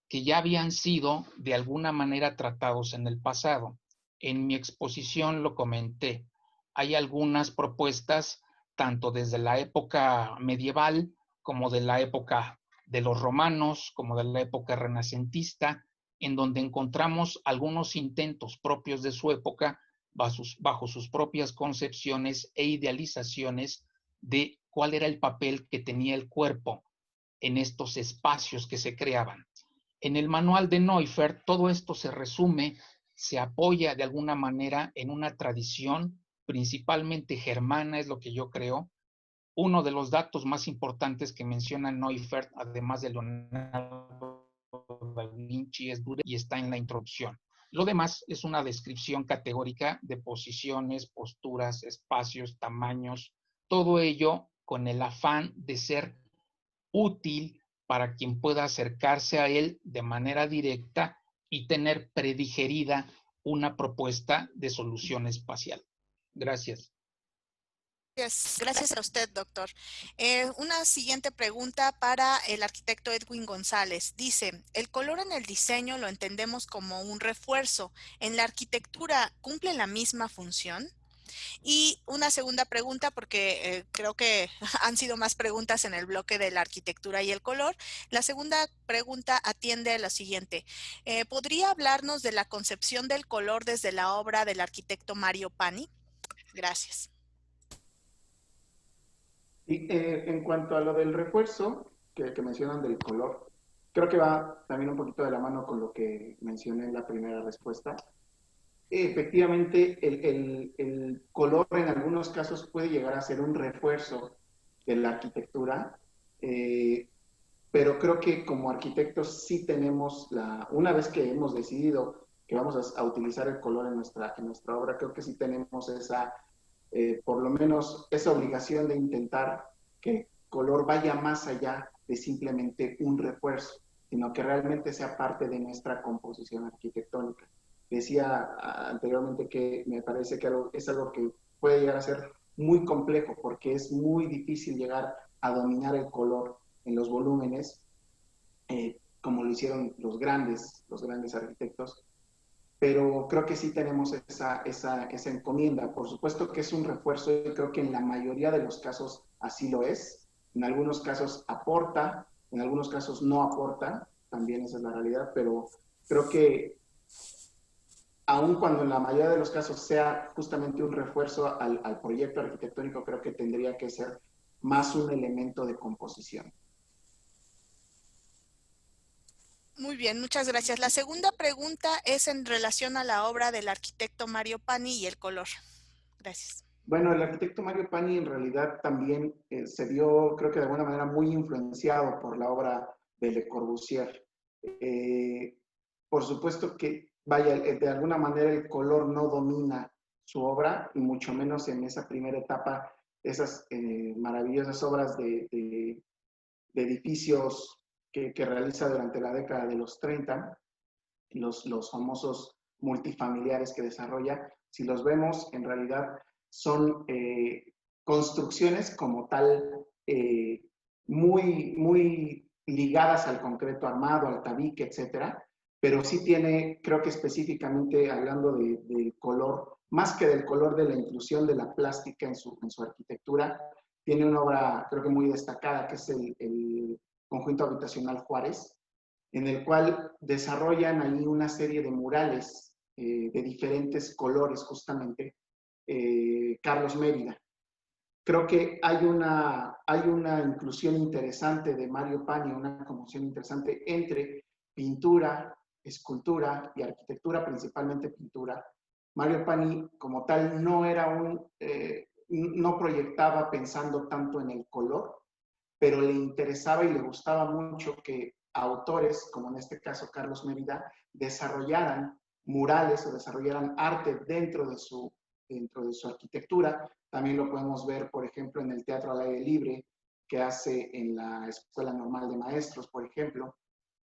que ya habían sido de alguna manera tratados en el pasado. En mi exposición lo comenté. Hay algunas propuestas, tanto desde la época medieval como de la época de los romanos, como de la época renacentista, en donde encontramos algunos intentos propios de su época bajo sus propias concepciones e idealizaciones de cuál era el papel que tenía el cuerpo en estos espacios que se creaban. En el manual de Neufeld todo esto se resume, se apoya de alguna manera en una tradición principalmente germana, es lo que yo creo. Uno de los datos más importantes que menciona Neufeld, además de Leonardo da Vinci, es Dürer y está en la introducción. Lo demás es una descripción categórica de posiciones, posturas, espacios, tamaños, todo ello con el afán de ser útil para quien pueda acercarse a él de manera directa y tener predigerida una propuesta de solución espacial. Gracias. Gracias a usted, doctor. Una siguiente pregunta para el arquitecto Edwin González. Dice, el color en el diseño lo entendemos como un refuerzo. ¿En la arquitectura cumple la misma función? Y una segunda pregunta, porque creo que han sido más preguntas en el bloque de la arquitectura y el color. La segunda pregunta atiende a lo siguiente. ¿Podría hablarnos de la concepción del color desde la obra del arquitecto Mario Pani? Gracias. Y en cuanto a lo del refuerzo que mencionan del color, creo que va también un poquito de la mano con lo que mencioné en la primera respuesta. Efectivamente, el color en algunos casos puede llegar a ser un refuerzo de la arquitectura, pero creo que como arquitectos sí tenemos una vez que hemos decidido que vamos a utilizar el color en nuestra obra, creo que sí tenemos por lo menos esa obligación de intentar que el color vaya más allá de simplemente un refuerzo, sino que realmente sea parte de nuestra composición arquitectónica. Decía anteriormente que me parece que es algo que puede llegar a ser muy complejo porque es muy difícil llegar a dominar el color en los volúmenes, como lo hicieron los grandes arquitectos, pero creo que sí tenemos esa encomienda. Por supuesto que es un refuerzo y creo que en la mayoría de los casos así lo es. En algunos casos aporta, en algunos casos no aporta, también esa es la realidad, pero creo que aun cuando en la mayoría de los casos sea justamente un refuerzo al proyecto arquitectónico, creo que tendría que ser más un elemento de composición. Muy bien, muchas gracias. La segunda pregunta es en relación a la obra del arquitecto Mario Pani y el color. Gracias. Bueno, el arquitecto Mario Pani en realidad también se vio, creo que de alguna manera, muy influenciado por la obra de Le Corbusier. Eh, por supuesto que, vaya, de alguna manera el color no domina su obra, y mucho menos en esa primera etapa, esas maravillosas obras de edificios que realiza durante la década de los 30, los famosos multifamiliares que desarrolla. Si los vemos, en realidad son construcciones como tal muy ligadas al concreto armado, al tabique, etcétera, pero sí tiene, creo que específicamente hablando de color, más que del color, de la inclusión de la plástica en su arquitectura, tiene una obra creo que muy destacada, que es el conjunto habitacional Juárez, en el cual desarrollan ahí una serie de murales de diferentes colores, justamente, Carlos Mérida. Creo que hay una inclusión interesante de Mario Pani, una conjunción interesante entre pintura, escultura y arquitectura, principalmente pintura. Mario Pani, como tal, no proyectaba pensando tanto en el color, pero le interesaba y le gustaba mucho que autores, como en este caso Carlos Mérida, desarrollaran murales o desarrollaran arte dentro de su arquitectura. También lo podemos ver, por ejemplo, en el teatro al aire libre que hace en la Escuela Normal de Maestros, por ejemplo.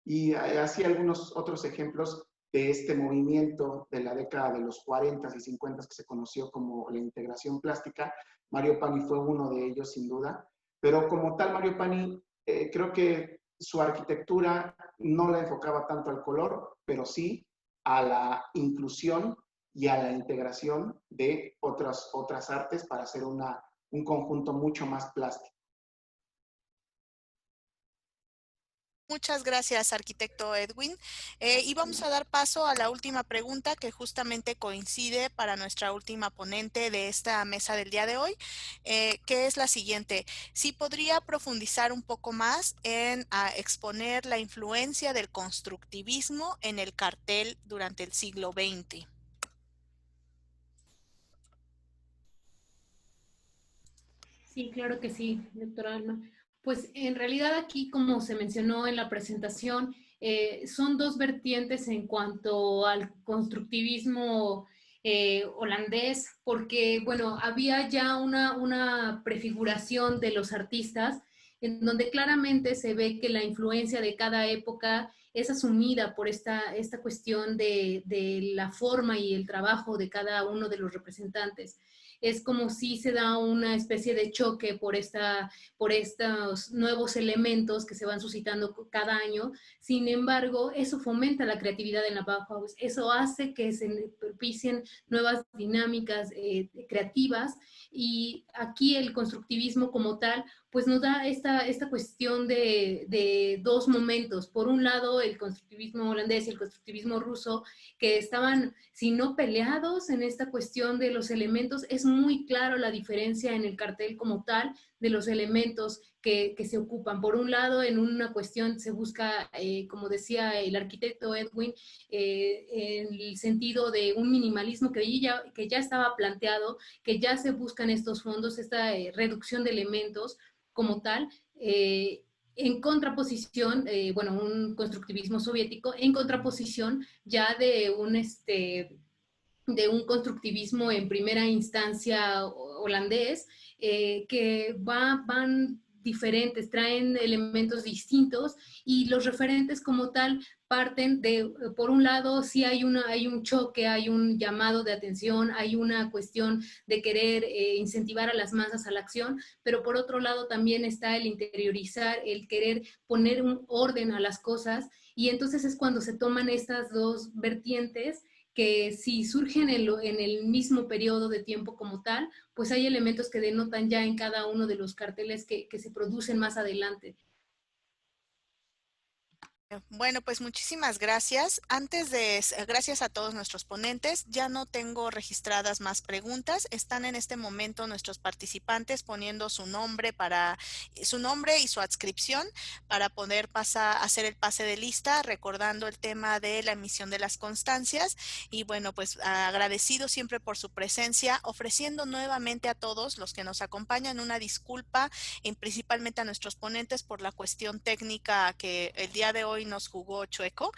Y así algunos otros ejemplos de este movimiento de la década de los 40 y 50 que se conoció como la integración plástica. Mario Pani fue uno de ellos, sin duda. Pero como tal, Mario Pani, creo que su arquitectura no la enfocaba tanto al color, pero sí a la inclusión y a la integración de otras artes para hacer un conjunto mucho más plástico. Muchas gracias, arquitecto Edwin. Y vamos a dar paso a la última pregunta, que justamente coincide para nuestra última ponente de esta mesa del día de hoy, que es la siguiente. ¿Sí podría profundizar un poco más en exponer la influencia del constructivismo en el cartel durante el siglo XX? Sí, claro que sí, doctora Alma. Pues en realidad aquí, como se mencionó en la presentación, son dos vertientes en cuanto al constructivismo holandés, porque, bueno, había ya una prefiguración de los artistas en donde claramente se ve que la influencia de cada época es asumida por esta cuestión de la forma y el trabajo de cada uno de los representantes. Es como si se da una especie de choque por estos nuevos elementos que se van suscitando cada año. Sin embargo, eso fomenta la creatividad en la Bauhaus, eso hace que se propicien nuevas dinámicas creativas, y aquí el constructivismo como tal pues nos da esta cuestión de dos momentos. Por un lado, el constructivismo holandés y el constructivismo ruso, que estaban, si no peleados en esta cuestión de los elementos. Es muy claro la diferencia en el cartel como tal de los elementos que se ocupan. Por un lado, en una cuestión se busca, como decía el arquitecto Edwin, en el sentido de un minimalismo que ya estaba planteado, que ya se buscan estos fondos, esta reducción de elementos como tal, en contraposición, bueno, un constructivismo soviético, en contraposición ya de un constructivismo en primera instancia holandés, que van diferentes, traen elementos distintos, y los referentes como tal parten de, por un lado, sí hay un choque, hay un llamado de atención, hay una cuestión de querer incentivar a las masas a la acción, pero por otro lado también está el interiorizar, el querer poner un orden a las cosas, y entonces es cuando se toman estas dos vertientes que, si surgen en el mismo periodo de tiempo como tal, pues hay elementos que denotan ya en cada uno de los carteles que se producen más adelante. Bueno, pues muchísimas gracias. Gracias a todos nuestros ponentes. Ya no tengo registradas más preguntas. Están en este momento nuestros participantes poniendo su nombre y su adscripción para poder hacer el pase de lista, recordando el tema de la emisión de las constancias. Y bueno, pues agradecido siempre por su presencia, ofreciendo nuevamente a todos los que nos acompañan una disculpa, y principalmente a nuestros ponentes por la cuestión técnica que el día de hoy nos jugó chueco,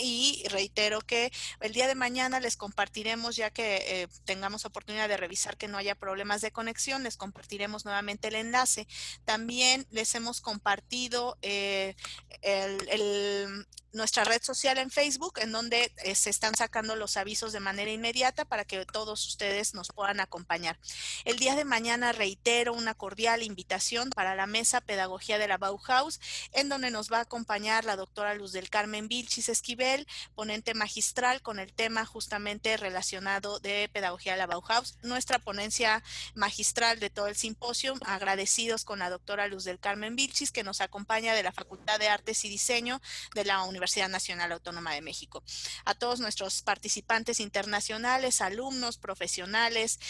y reitero que el día de mañana les compartiremos, ya que tengamos oportunidad de revisar que no haya problemas de conexión, les compartiremos nuevamente el enlace. También les hemos compartido nuestra red social en Facebook, en donde se están sacando los avisos de manera inmediata para que todos ustedes nos puedan acompañar. El día de mañana reitero una cordial invitación para la mesa Pedagogía de la Bauhaus, en donde nos va a acompañar la doctora Luz del Carmen Vilchis Esquivel, ponente magistral con el tema justamente relacionado de Pedagogía de la Bauhaus. Nuestra ponencia magistral de todo el simposio, agradecidos con la doctora Luz del Carmen Vilchis, que nos acompaña de la Facultad de Artes y Diseño de la Universidad Nacional Autónoma de México. A todos nuestros participantes internacionales, alumnos, profesionales,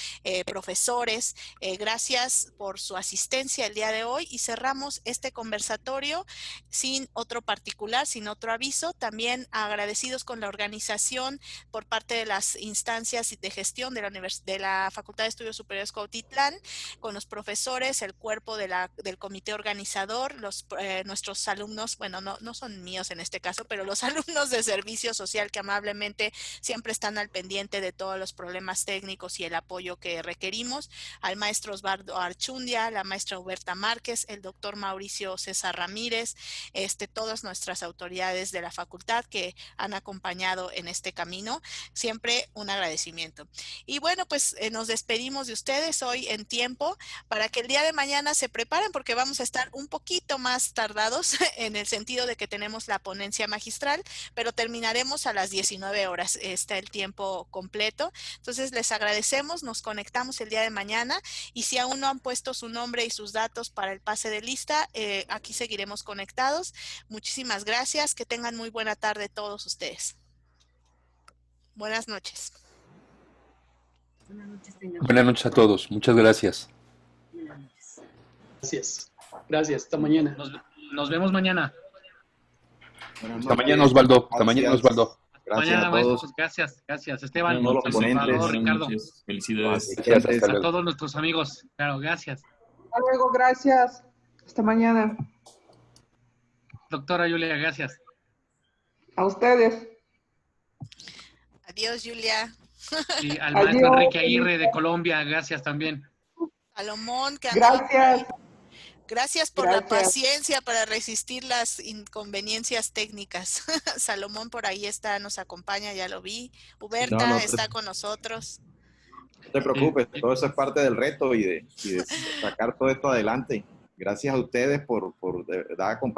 profesores, gracias por su asistencia el día de hoy, y cerramos este conversatorio sin otro particular, sin otro aviso. También agradecidos con la organización por parte de las instancias de gestión de la Facultad de Estudios Superiores Cuautitlán, con los profesores, el cuerpo del comité organizador, nuestros alumnos, bueno, no son míos en este caso, pero los alumnos de servicio social que amablemente siempre están al pendiente de todos los problemas técnicos y el apoyo que requerimos, al maestro Osvaldo Archundia, la maestra Huberta Márquez, el doctor Mauricio César Ramírez, todas nuestras autoridades de la facultad que han acompañado en este camino. Siempre un agradecimiento. Y bueno, pues nos despedimos de ustedes hoy en tiempo para que el día de mañana se preparen, porque vamos a estar un poquito más tardados en el sentido de que tenemos la ponencia magistral, pero terminaremos a las 19 horas. Está el tiempo completo. Entonces les agradecemos, nos conectamos el día de mañana, y si aún no han puesto su nombre y sus datos para el pase de lista, aquí seguiremos conectados. Muchísimas gracias, que tengan muy buena tarde todos ustedes. Buenas noches. Buenas noches a todos, muchas gracias. Gracias. Gracias, hasta mañana. Nos vemos mañana. Hasta mañana, Osvaldo. Hasta mañana, Osvaldo. Gracias mañana, a todos. Maestros. Gracias, Esteban. Todos los ponentes. Ricardo. Felicidades. Gracias, a todos nuestros amigos. Claro, gracias. Hasta luego, gracias. Hasta mañana. Doctora Julia, gracias. A ustedes. Adiós, Julia. Y al maestro Enrique Aguirre de Colombia, gracias también. Salomón, que gracias. Gracias por la paciencia para resistir las inconveniencias técnicas. Salomón por ahí está, nos acompaña, ya lo vi. Huberta está con nosotros. No te preocupes, todo eso es parte del reto y de sacar todo esto adelante. Gracias a ustedes por de verdad acompañarnos.